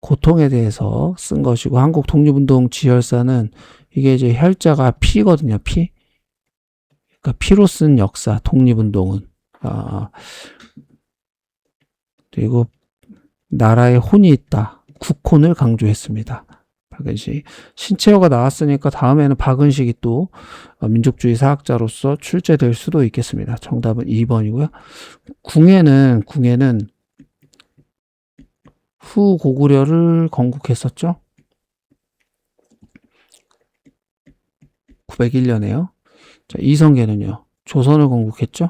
고통에 대해서 쓴 것이고, 한국 독립운동 지열사는 이게 이제 혈자가 피거든요. 피. 그러니까 피로 쓴 역사, 독립운동은. 그리고 나라에 혼이 있다. 국혼을 강조했습니다. 박은식. 신채호가 나왔으니까 다음에는 박은식이 또 민족주의 사학자로서 출제될 수도 있겠습니다. 정답은 2번이고요. 궁예는 후 고구려를 건국했었죠. 901년에요. 자, 이성계는요. 조선을 건국했죠.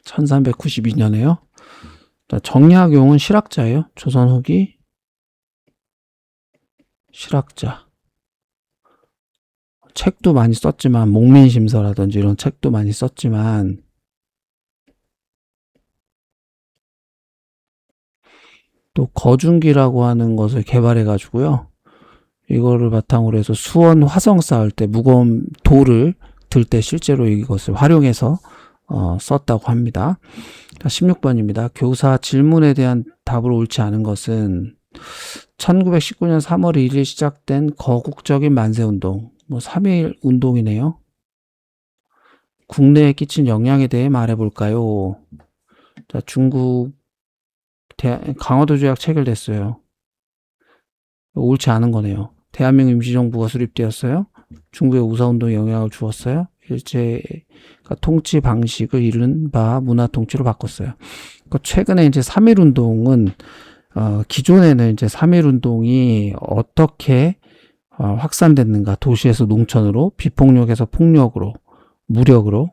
1392년에요. 정약용은 실학자예요. 조선 후기 실학자. 책도 많이 썼지만, 목민심서라든지 이런 책도 많이 썼지만, 또 거중기라고 하는 것을 개발해 가지고요, 이거를 바탕으로 해서 수원 화성 쌓을 때 무거운 돌을 들 때 실제로 이것을 활용해서 썼다고 합니다. 16번입니다. 교사 질문에 대한 답으로 옳지 않은 것은 1919년 3월 1일 시작된 거국적인 만세운동, 3.1 운동이네요. 국내에 끼친 영향에 대해 말해볼까요? 자, 중국 강화도 조약 체결됐어요. 옳지 않은 거네요. 대한민국 임시정부가 수립되었어요. 중국의 우사운동에 영향을 주었어요. 일제가 통치 방식을 이른바 문화통치로 바꿨어요. 그러니까 최근에 이제 3.1 운동은 기존에는 이제 3.1 운동이 어떻게 확산됐는가, 도시에서 농촌으로, 비폭력에서 폭력으로, 무력으로,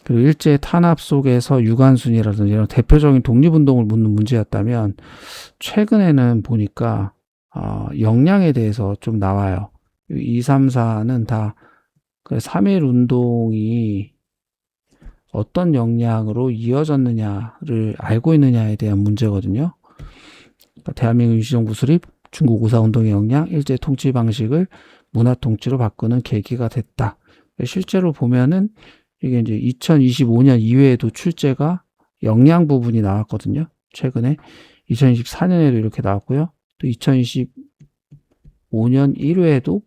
그리고 일제 탄압 속에서 유관순이라든지 이런 대표적인 독립운동을 묻는 문제였다면, 최근에는 보니까 역량에 대해서 좀 나와요. 2, 3, 4는 다 3.1 운동이 어떤 역량으로 이어졌느냐를 알고 있느냐에 대한 문제거든요. 그러니까 대한민국 임시정부 수립, 중국 우사운동의 역량, 일제 통치 방식을 문화통치로 바꾸는 계기가 됐다. 실제로 보면은 이게 이제 2025년 이외에도 출제가 역량 부분이 나왔거든요. 최근에 2024년에도 이렇게 나왔고요. 또 2025년 1회에도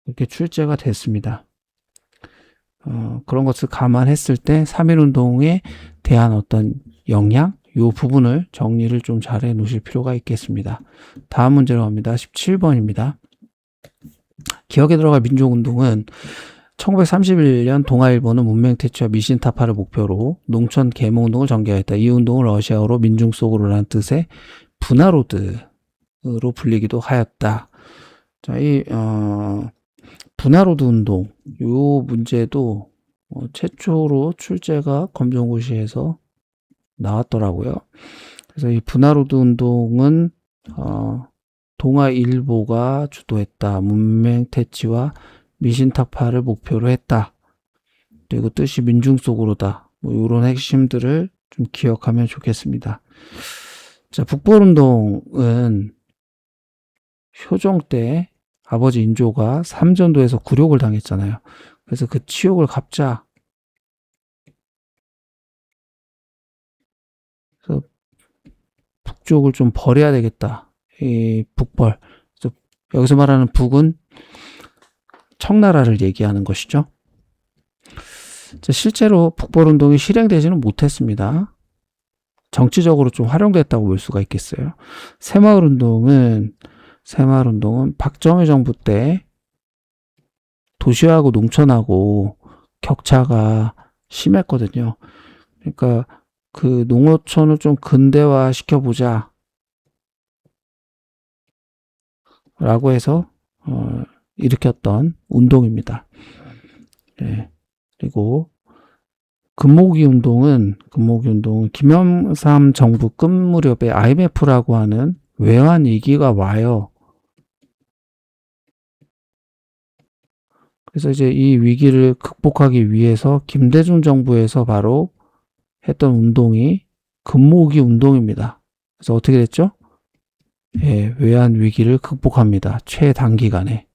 이렇게 출제가 됐습니다. 그런 것을 감안했을 때 3.1 운동에 대한 어떤 역량, 이 부분을 정리를 좀 잘 해 놓으실 필요가 있겠습니다. 다음 문제로 갑니다. 17번입니다. 기억에 들어갈 민족운동은 1931년 동아일보는 문명 퇴치와 미신 타파를 목표로 농촌 계몽운동을 전개하였다. 이 운동을 러시아어로 민중 속으로라는 뜻의 분하로드로 불리기도 하였다. 자, 이 분하로드 운동, 요 문제도 최초로 출제가 검정고시에서 나왔더라고요. 그래서 이 분하로드 운동은 동아일보가 주도했다. 문명 퇴치와 미신타파를 목표로 했다. 그리고 뜻이 민중 속으로다. 이런 핵심들을 좀 기억하면 좋겠습니다. 자, 북벌운동은 효종 때 아버지 인조가 삼전도에서 굴욕을 당했잖아요. 그래서 그 치욕을 갚자. 그래서 북쪽을 좀 버려야 되겠다. 이 북벌. 그래서 여기서 말하는 북은 청나라를 얘기하는 것이죠. 실제로 북벌운동이 실행되지는 못했습니다. 정치적으로 좀 활용됐다고 볼 수가 있겠어요. 새마을운동은 박정희 정부 때 도시하고 농촌하고 격차가 심했거든요. 그러니까 그 농어촌을 좀 근대화 시켜보자 라고 해서 일으켰던 운동입니다. 예. 그리고 금모으기 운동은 김영삼 정부 끝 무렵에 IMF라고 하는 외환 위기가 와요. 그래서 이제 이 위기를 극복하기 위해서 김대중 정부에서 바로 했던 운동이 금모으기 운동입니다. 그래서 어떻게 됐죠? 예, 외환 위기를 극복합니다. 최단기간에.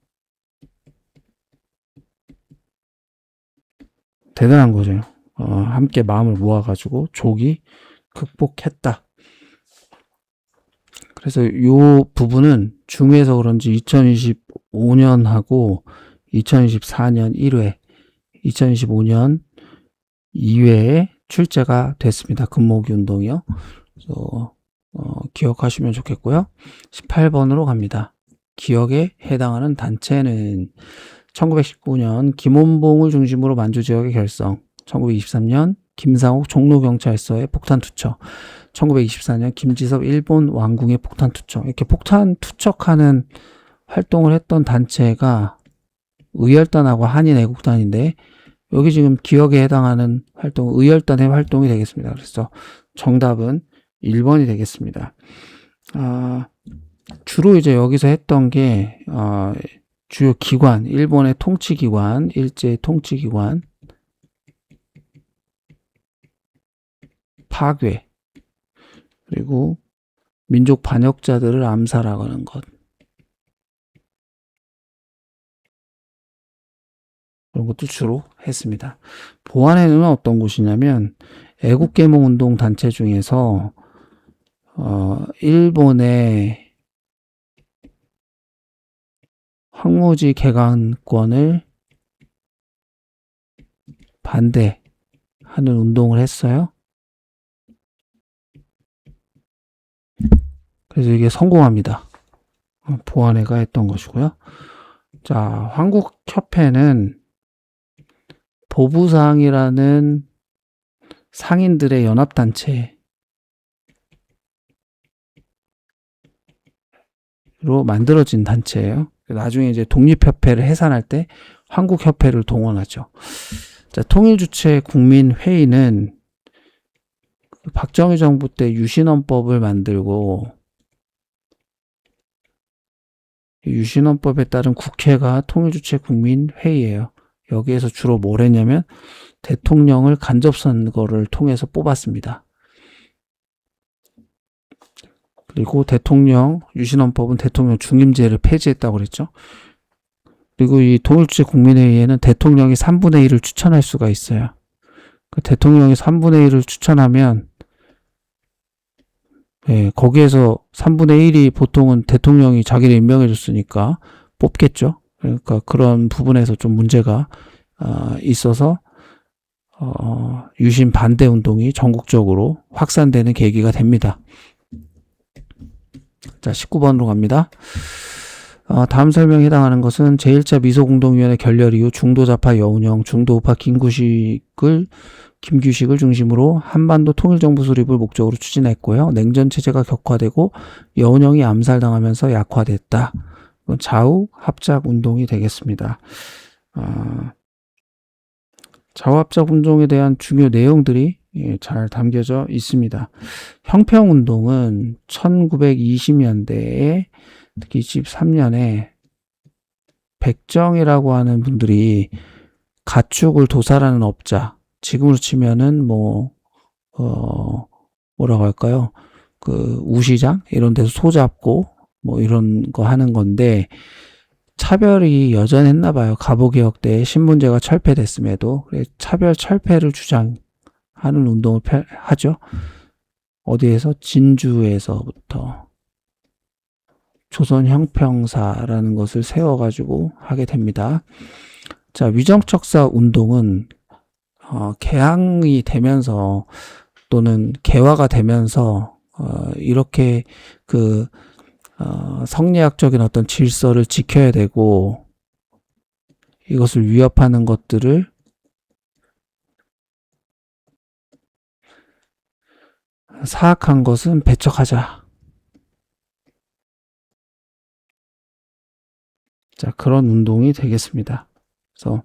대단한 거죠. 함께 마음을 모아가지고 조기 극복했다. 그래서 이 부분은 중에서 그런지 2025년하고 2024년 1회, 2025년 2회에 출제가 됐습니다. 금모으기 운동이요. 그래서 기억하시면 좋겠고요. 18번으로 갑니다. 기억에 해당하는 단체는 1919년 김원봉을 중심으로 만주 지역의 결성, 1923년 김상옥 종로경찰서의 폭탄 투척, 1924년 김지섭 일본 왕궁의 폭탄 투척, 이렇게 폭탄 투척하는 활동을 했던 단체가 의열단하고 한인애국단인데, 여기 지금 기억에 해당하는 활동, 의열단의 활동이 되겠습니다. 그래서 정답은 1번이 되겠습니다. 주로 이제 여기서 했던 게, 주요 기관, 일본의 통치기관, 일제 통치기관, 파괴, 그리고 민족 반역자들을 암살하는 것. 그런 것도 주로 했습니다. 보안에는 어떤 곳이냐면, 애국계몽운동 단체 중에서, 일본의 황무지 개간권을 반대하는 운동을 했어요. 그래서 이게 성공합니다. 보안회가 했던 것이고요. 자, 한국협회는 보부상이라는 상인들의 연합단체로 만들어진 단체예요. 나중에 이제 독립협회를 해산할 때 한국협회를 동원하죠. 자, 통일주체 국민회의는 박정희 정부 때 유신헌법을 만들고, 유신헌법에 따른 국회가 통일주체 국민회의예요. 여기에서 주로 뭘 했냐면 대통령을 간접선거를 통해서 뽑았습니다. 그리고 유신헌법은 대통령 중임제를 폐지했다고 그랬죠. 그리고 이 통일주체 국민회의에는 대통령이 3분의 1을 추천할 수가 있어요. 대통령이 3분의 1을 추천하면, 거기에서 3분의 1이 보통은 대통령이 자기를 임명해 줬으니까 뽑겠죠. 그러니까 그런 부분에서 좀 문제가 있어서 유신 반대 운동이 전국적으로 확산되는 계기가 됩니다. 자, 19번으로 갑니다. 다음 설명에 해당하는 것은 제1차 미소공동위원회 결렬 이후 중도좌파 여운형, 중도우파 김규식을 중심으로 한반도 통일정부 수립을 목적으로 추진했고요. 냉전체제가 격화되고 여운형이 암살당하면서 약화됐다. 이건 좌우 합작 운동이 되겠습니다. 좌우 합작 운동에 대한 중요 내용들이 잘 담겨져 있습니다. 형평운동은 1920년대에 특히 23년에 백정이라고 하는 분들이 가축을 도살하는 업자, 지금으로 치면은 뭐라고 할까요? 그 우시장 이런 데서 소 잡고 뭐 이런 거 하는 건데, 차별이 여전했나 봐요. 갑오개혁 때 신문제가 철폐됐음에도. 차별 철폐를 주장하는 운동을 하죠. 어디에서? 진주에서부터 조선형평사라는 것을 세워가지고 하게 됩니다. 자, 위정척사 운동은 개항이 되면서 또는 개화가 되면서 이렇게 성리학적인 어떤 질서를 지켜야 되고 이것을 위협하는 것들을 사악한 것은 배척하자. 자, 그런 운동이 되겠습니다. 그래서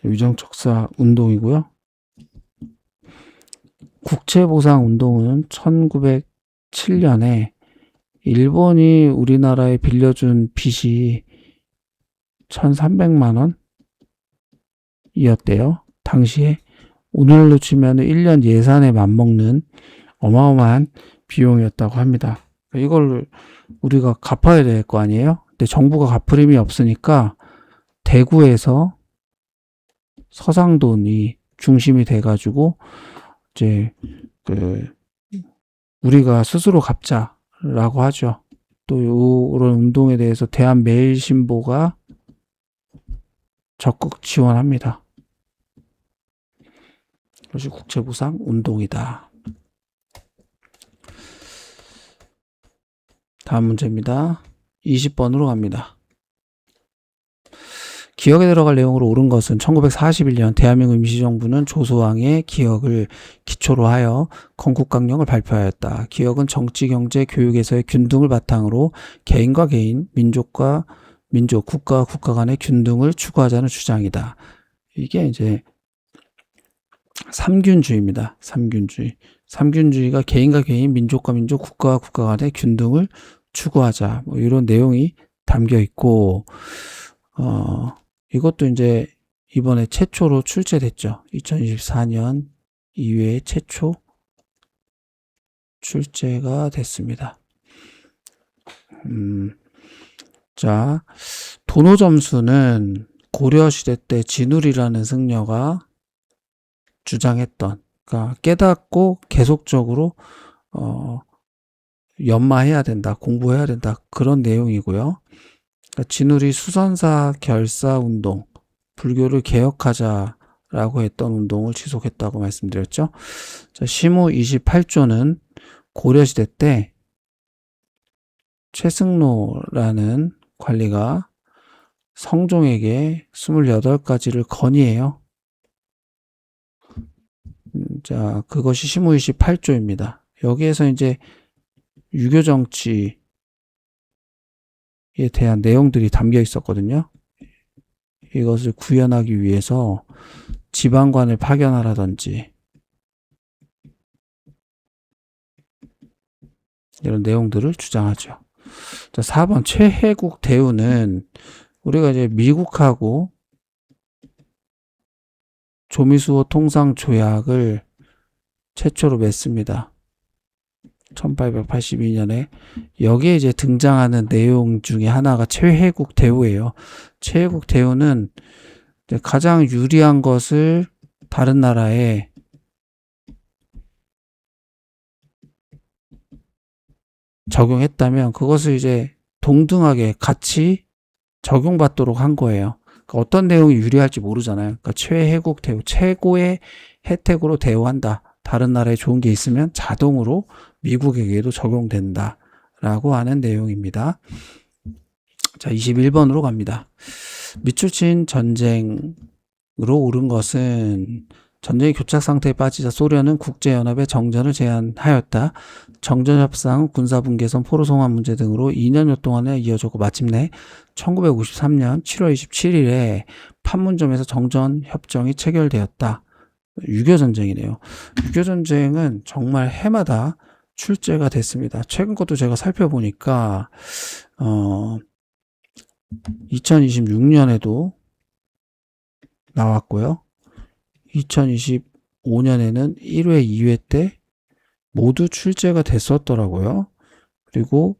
위정척사 운동이고요. 국채보상 운동은 1907년에 일본이 우리나라에 빌려준 빚이 1300만 원이었대요. 당시에 오늘로 치면 1년 예산에 맞먹는 어마어마한 비용이었다고 합니다. 이걸 우리가 갚아야 될 거 아니에요? 근데 정부가 갚을 힘이 없으니까 대구에서 서상돈이 중심이 돼가지고 이제 우리가 스스로 갚자라고 하죠. 또 이런 운동에 대해서 대한매일신보가 적극 지원합니다. 그것이 국채보상 운동이다. 다음 문제입니다. 20번으로 갑니다. 기억에 들어갈 내용으로 옳은 것은 1941년 대한민국 임시정부는 조소왕의 기억을 기초로 하여 건국강령을 발표하였다. 기억은 정치, 경제, 교육에서의 균등을 바탕으로 개인과 개인, 민족과 민족, 국가와 국가 간의 균등을 추구하자는 주장이다. 이게 이제 삼균주의입니다. 삼균주의. 삼균주의가 개인과 개인, 민족과 민족, 국가와 국가 간의 균등을 추구하자. 뭐 이런 내용이 담겨 있고, 이것도 이제 이번에 최초로 출제됐죠. 2024년 이후에 최초 출제가 됐습니다. 자, 도노점수는 고려시대 때 진울이라는 승려가 주장했던, 그러니까 깨닫고 계속적으로 연마해야 된다, 공부해야 된다, 그런 내용이고요. 그러니까 진울이 수선사 결사 운동, 불교를 개혁하자라고 했던 운동을 지속했다고 말씀드렸죠. 자, 시무 28조는 고려시대 때 최승로라는 관리가 성종에게 28가지를 건의해요. 자, 그것이 시무 28조입니다. 여기에서 이제 유교 정치에 대한 내용들이 담겨 있었거든요. 이것을 구현하기 위해서 지방관을 파견하라든지 이런 내용들을 주장하죠. 자, 4번 최혜국 대우는 우리가 이제 미국하고 조미수호 통상 조약을 최초로 맺습니다. 1882년에 여기에 이제 등장하는 내용 중에 하나가 최혜국 대우예요. 최혜국 대우는 가장 유리한 것을 다른 나라에 적용했다면 그것을 이제 동등하게 같이 적용받도록 한 거예요. 그러니까 어떤 내용이 유리할지 모르잖아요. 그러니까 최혜국 대우, 최고의 혜택으로 대우한다. 다른 나라에 좋은 게 있으면 자동으로 미국에게도 적용된다 라고 하는 내용입니다. 자, 21번으로 갑니다. 미추린 전쟁으로 오른 것은 전쟁의 교착 상태에 빠지자 소련은 국제연합의 정전을 제안하였다. 정전협상, 군사분계선, 포로송환 문제 등으로 2년여 동안에 이어졌고 마침내 1953년 7월 27일에 판문점에서 정전협정이 체결되었다. 유교전쟁이네요. 유교전쟁은 정말 해마다 출제가 됐습니다. 최근 것도 제가 살펴보니까 2026년에도 나왔고요. 2025년에는 1회, 2회 때 모두 출제가 됐었더라고요. 그리고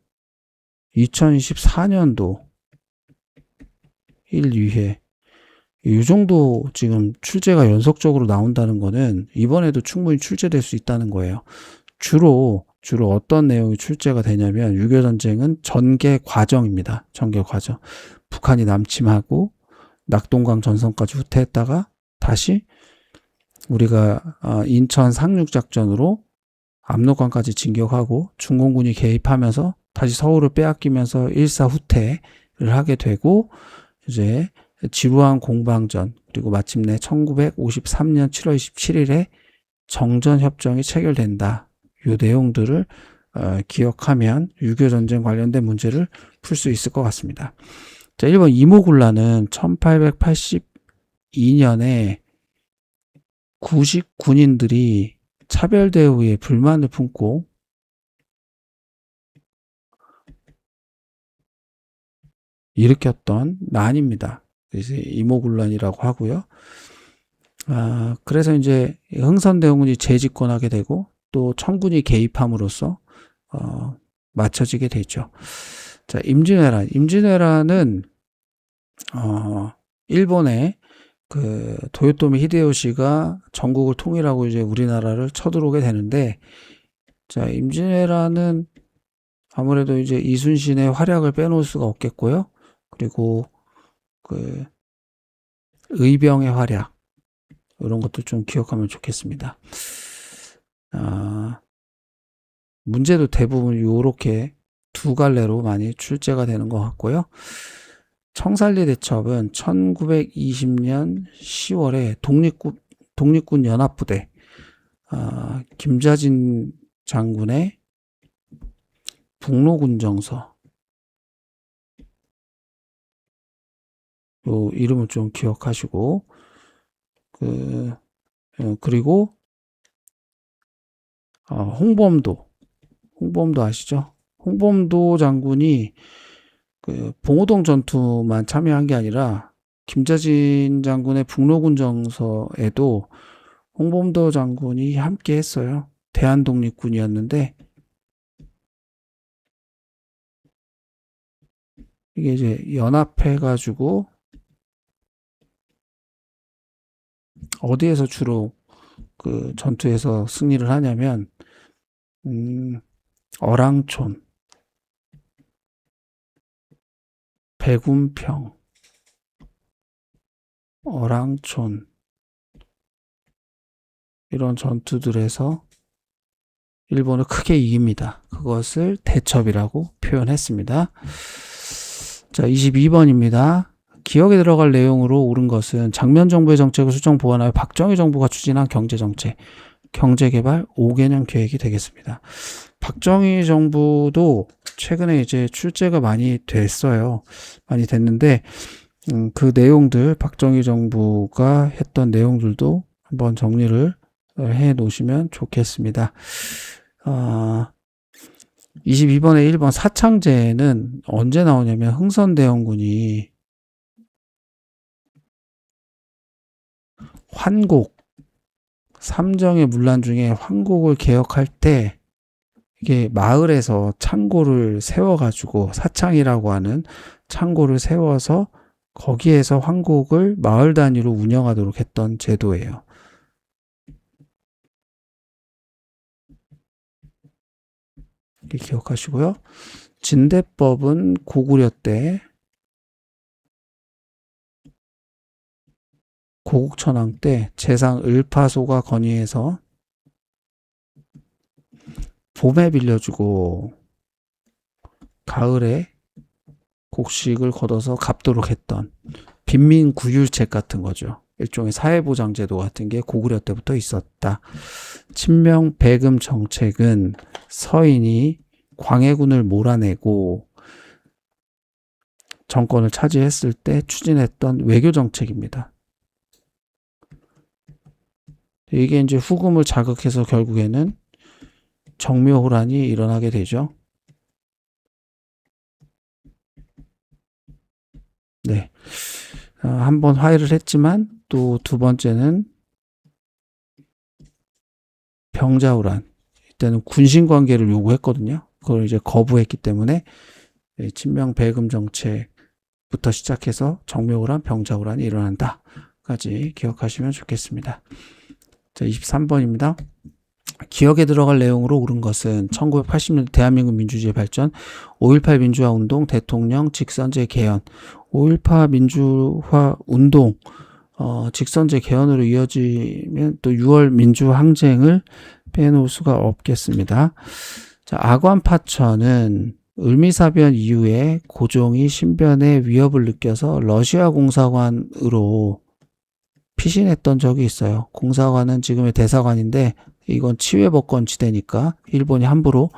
2024년도 1, 2회 이 정도 지금 출제가 연속적으로 나온다는 거는 이번에도 충분히 출제될 수 있다는 거예요. 주로 어떤 내용이 출제가 되냐면 6.25 전쟁은 전개 과정입니다. 전개 과정. 북한이 남침하고 낙동강 전선까지 후퇴했다가 다시 우리가 인천 상륙작전으로 압록강까지 진격하고 중공군이 개입하면서 다시 서울을 빼앗기면서 일사 후퇴를 하게 되고 이제 지루한 공방전 그리고 마침내 1953년 7월 27일에 정전협정이 체결된다. 이 내용들을 기억하면 6.25 전쟁 관련된 문제를 풀 수 있을 것 같습니다. 자, 1번 이모군란은 1882년에 구식 군인들이 차별 대우에 불만을 품고 일으켰던 난입니다. 그래서 이모군란이라고 하고요. 그래서 이제 흥선대원군이 재집권하게 되고 또 청군이 개입함으로써 맞춰지게 되죠. 자, 임진왜란은 일본의 그 도요토미 히데요시가 전국을 통일하고 이제 우리나라를 쳐들어오게 되는데, 자, 임진왜란은 아무래도 이제 이순신의 활약을 빼놓을 수가 없겠고요. 그리고 그 의병의 활약 이런 것도 좀 기억하면 좋겠습니다. 문제도 대부분 요렇게 두 갈래로 많이 출제가 되는 것 같고요. 청산리 대첩은 1920년 10월에 독립군 연합부대 김자진 장군의 북로군정서 요 이름을 좀 기억하시고 그리고 홍범도 아시죠? 홍범도 장군이 그 봉오동 전투만 참여한 게 아니라 김자진 장군의 북로군 정서에도 홍범도 장군이 함께 했어요. 대한독립군이었는데 이게 이제 연합해가지고 어디에서 주로 그 전투에서 승리를 하냐면 어랑촌, 백운평, 어랑촌 이런 전투들에서 일본을 크게 이깁니다. 그것을 대첩이라고 표현했습니다. 자, 22번입니다. 기억에 들어갈 내용으로 옳은 것은 장면 정부의 정책을 수정 보완하여 박정희 정부가 추진한 경제정책, 경제개발 5개년 계획이 되겠습니다. 박정희 정부도 최근에 이제 출제가 많이 됐어요. 많이 됐는데 그 내용들, 박정희 정부가 했던 내용들도 한번 정리를 해 놓으시면 좋겠습니다. 22번에 1번 사창제는 언제 나오냐면 흥선대원군이 환곡, 삼정의 문란 중에 환곡을 개혁할 때 이게 마을에서 창고를 세워가지고 사창이라고 하는 창고를 세워서 거기에서 환곡을 마을 단위로 운영하도록 했던 제도예요. 이렇게 기억하시고요. 진대법은 고구려 때 고국천왕 때 재상 을파소가 건의해서 봄에 빌려주고 가을에 곡식을 걷어서 갚도록 했던 빈민구율책 같은 거죠. 일종의 사회보장제도 같은 게 고구려 때부터 있었다. 친명 배금 정책은 서인이 광해군을 몰아내고 정권을 차지했을 때 추진했던 외교 정책입니다. 이게 이제 후금을 자극해서 결국에는 정묘호란이 일어나게 되죠. 네. 한 번 화해를 했지만 또 두 번째는 병자호란. 이때는 군신 관계를 요구했거든요. 그걸 이제 거부했기 때문에 친명 배금 정책부터 시작해서 정묘호란, 병자호란이 일어난다까지 기억하시면 좋겠습니다. 자, 23번입니다. 기억에 들어갈 내용으로 옳은 것은 1980년대 대한민국 민주주의 발전, 5.18 민주화 운동, 대통령 직선제 개헌. 5.18 민주화 운동, 직선제 개헌으로 이어지면 또 6월 민주항쟁을 빼놓을 수가 없겠습니다. 자, 아관파천은 을미사변 이후에 고종이 신변의 위협을 느껴서 러시아 공사관으로 피신했던 적이 있어요. 공사관은 지금의 대사관인데 이건 치외법권 지대니까 일본이 함부로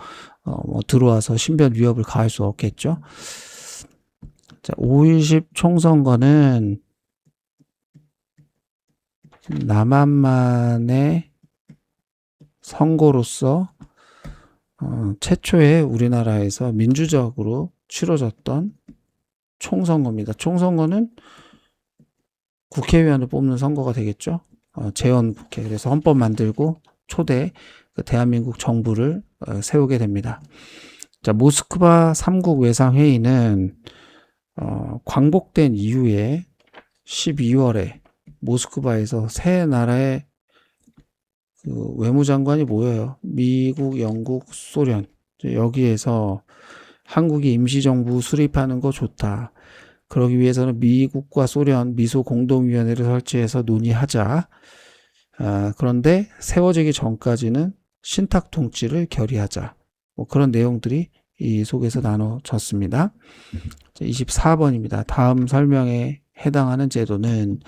들어와서 신변 위협을 가할 수 없겠죠. 자, 5.10 총선거는 남한만의 선거로서 최초의 우리나라에서 민주적으로 치러졌던 총선거입니다. 총선거는 국회의원을 뽑는 선거가 되겠죠. 재헌국회. 그래서 헌법 만들고 초대 그 대한민국 정부를 세우게 됩니다. 자, 모스크바 3국 외상회의는 광복된 이후에 12월에 모스크바에서 세 나라의 그 외무장관이 모여요. 미국, 영국, 소련. 여기에서 한국이 임시정부 수립하는 거 좋다. 그러기 위해서는 미국과 소련, 미소 공동위원회를 설치해서 논의하자. 그런데 세워지기 전까지는 신탁 통치를 결의하자. 뭐 그런 내용들이 이 속에서 나눠졌습니다. 24번입니다. 다음 설명에 해당하는 제도는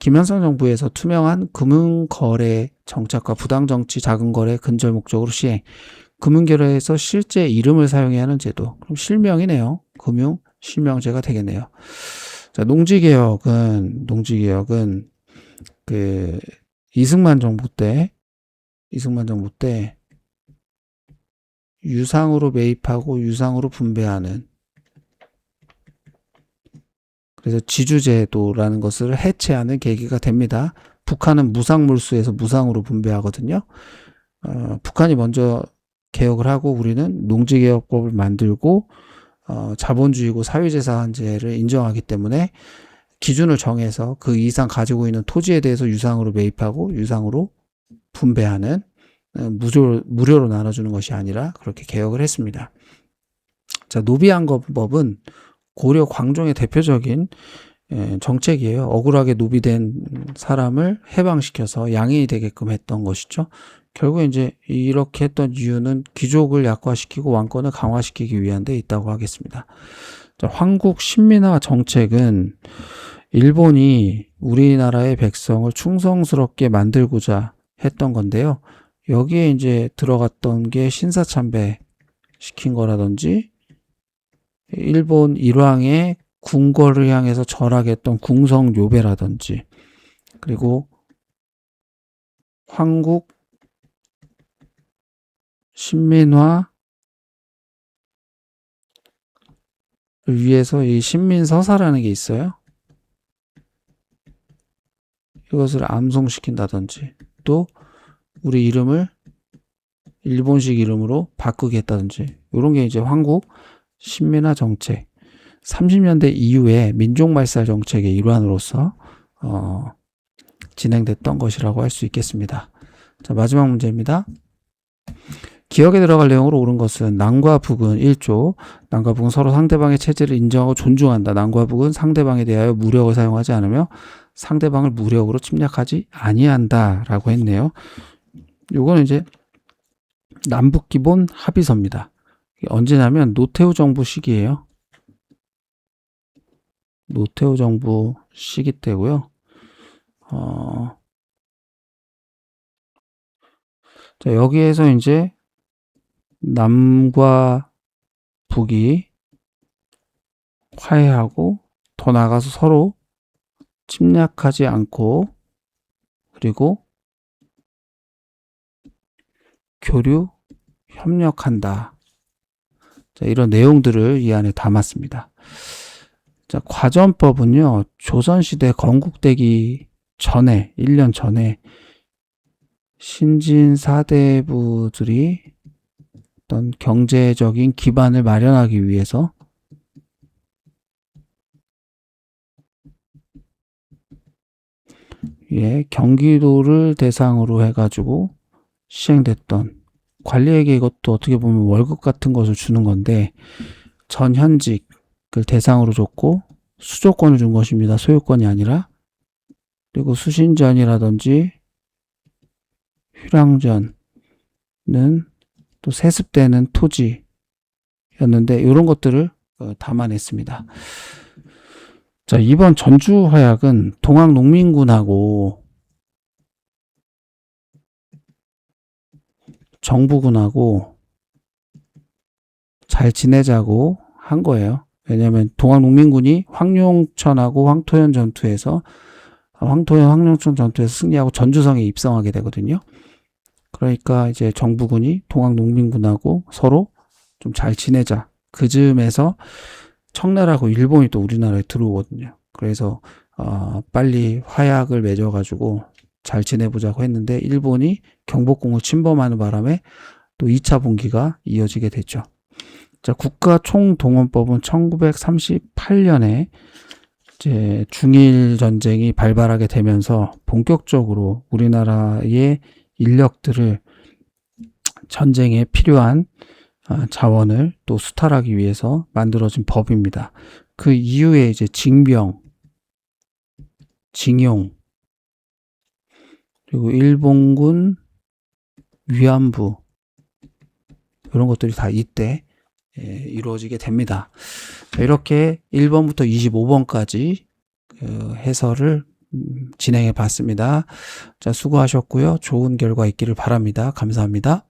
김영삼 정부에서 투명한 금융거래 정책과 부당정치 자금거래 근절 목적으로 시행. 금융거래에서 실제 이름을 사용해야 하는 제도. 그럼 실명이네요. 금융 실명제가 되겠네요. 자, 농지개혁은 그 이승만 정부 때 유상으로 매입하고 유상으로 분배하는, 그래서 지주제도라는 것을 해체하는 계기가 됩니다. 북한은 무상몰수에서 무상으로 분배하거든요. 북한이 먼저 개혁을 하고 우리는 농지개혁법을 만들고 자본주의고 사회재산제를 인정하기 때문에 기준을 정해서 그 이상 가지고 있는 토지에 대해서 유상으로 매입하고 유상으로 분배하는, 무료로 나눠주는 것이 아니라 그렇게 개혁을 했습니다. 자, 노비안검법은 고려 광종의 대표적인 정책이에요. 억울하게 노비된 사람을 해방시켜서 양인이 되게끔 했던 것이죠. 결국 이제 이렇게 했던 이유는 귀족을 약화시키고 왕권을 강화시키기 위한 데 있다고 하겠습니다. 자, 황국 신민화 정책은 일본이 우리나라의 백성을 충성스럽게 만들고자 했던 건데요. 여기에 이제 들어갔던 게 신사참배 시킨 거라든지 일본 일왕의 궁궐을 향해서 절하했던 궁성요배라든지, 그리고 황국 신민화를 위해서 이 신민서사라는 게 있어요. 이것을 암송시킨다든지, 또 우리 이름을 일본식 이름으로 바꾸겠다든지, 이런 게 이제 황국 신민화 정책, 30년대 이후에 민족말살 정책의 일환으로서 진행됐던 것이라고 할 수 있겠습니다. 자, 마지막 문제입니다. 기억에 들어갈 내용으로 옳은 것은 남과 북은 1조, 남과 북은 서로 상대방의 체제를 인정하고 존중한다. 남과 북은 상대방에 대하여 무력을 사용하지 않으며 상대방을 무력으로 침략하지 아니한다 라고 했네요. 요거는 이제 남북기본 합의서입니다. 언제냐면 노태우 정부 시기예요. 노태우 정부 시기 때고요. 자, 여기에서 이제 남과 북이 화해하고 더 나아가서 서로 침략하지 않고, 그리고 교류 협력한다. 자, 이런 내용들을 이 안에 담았습니다. 자, 과전법은요, 조선시대 건국되기 전에, 1년 전에 신진 사대부들이 어떤 경제적인 기반을 마련하기 위해서 경기도를 대상으로 해가지고 시행됐던 관리에게 이것도 어떻게 보면 월급 같은 것을 주는 건데 전 현직을 대상으로 줬고 수조권을 준 것입니다. 소유권이 아니라. 그리고 수신전이라든지 휴량전은 또 세습되는 토지였는데 이런 것들을 담아냈습니다. 자, 이번 전주화약은 동학농민군하고 정부군하고 잘 지내자고 한 거예요. 왜냐하면 동학농민군이 황룡천하고 황토현 전투에서 황룡천 전투에서 승리하고 전주성에 입성하게 되거든요. 그러니까 이제 정부군이 동학농민군하고 서로 좀 잘 지내자. 그 즈음에서 청나라하고 일본이 또 우리나라에 들어오거든요. 그래서 빨리 화약을 맺어가지고 잘 지내보자고 했는데 일본이 경복궁을 침범하는 바람에 또 2차 분기가 이어지게 됐죠. 자, 국가총동원법은 1938년에 이제 중일 전쟁이 발발하게 되면서 본격적으로 우리나라의 인력들을 전쟁에 필요한 자원을 또 수탈하기 위해서 만들어진 법입니다. 그 이후에 이제 징병, 징용, 그리고 일본군 위안부 이런 것들이 다 이때 이루어지게 됩니다. 이렇게 1번부터 25번까지 해설을 진행해 봤습니다. 자, 수고하셨고요. 좋은 결과 있기를 바랍니다. 감사합니다.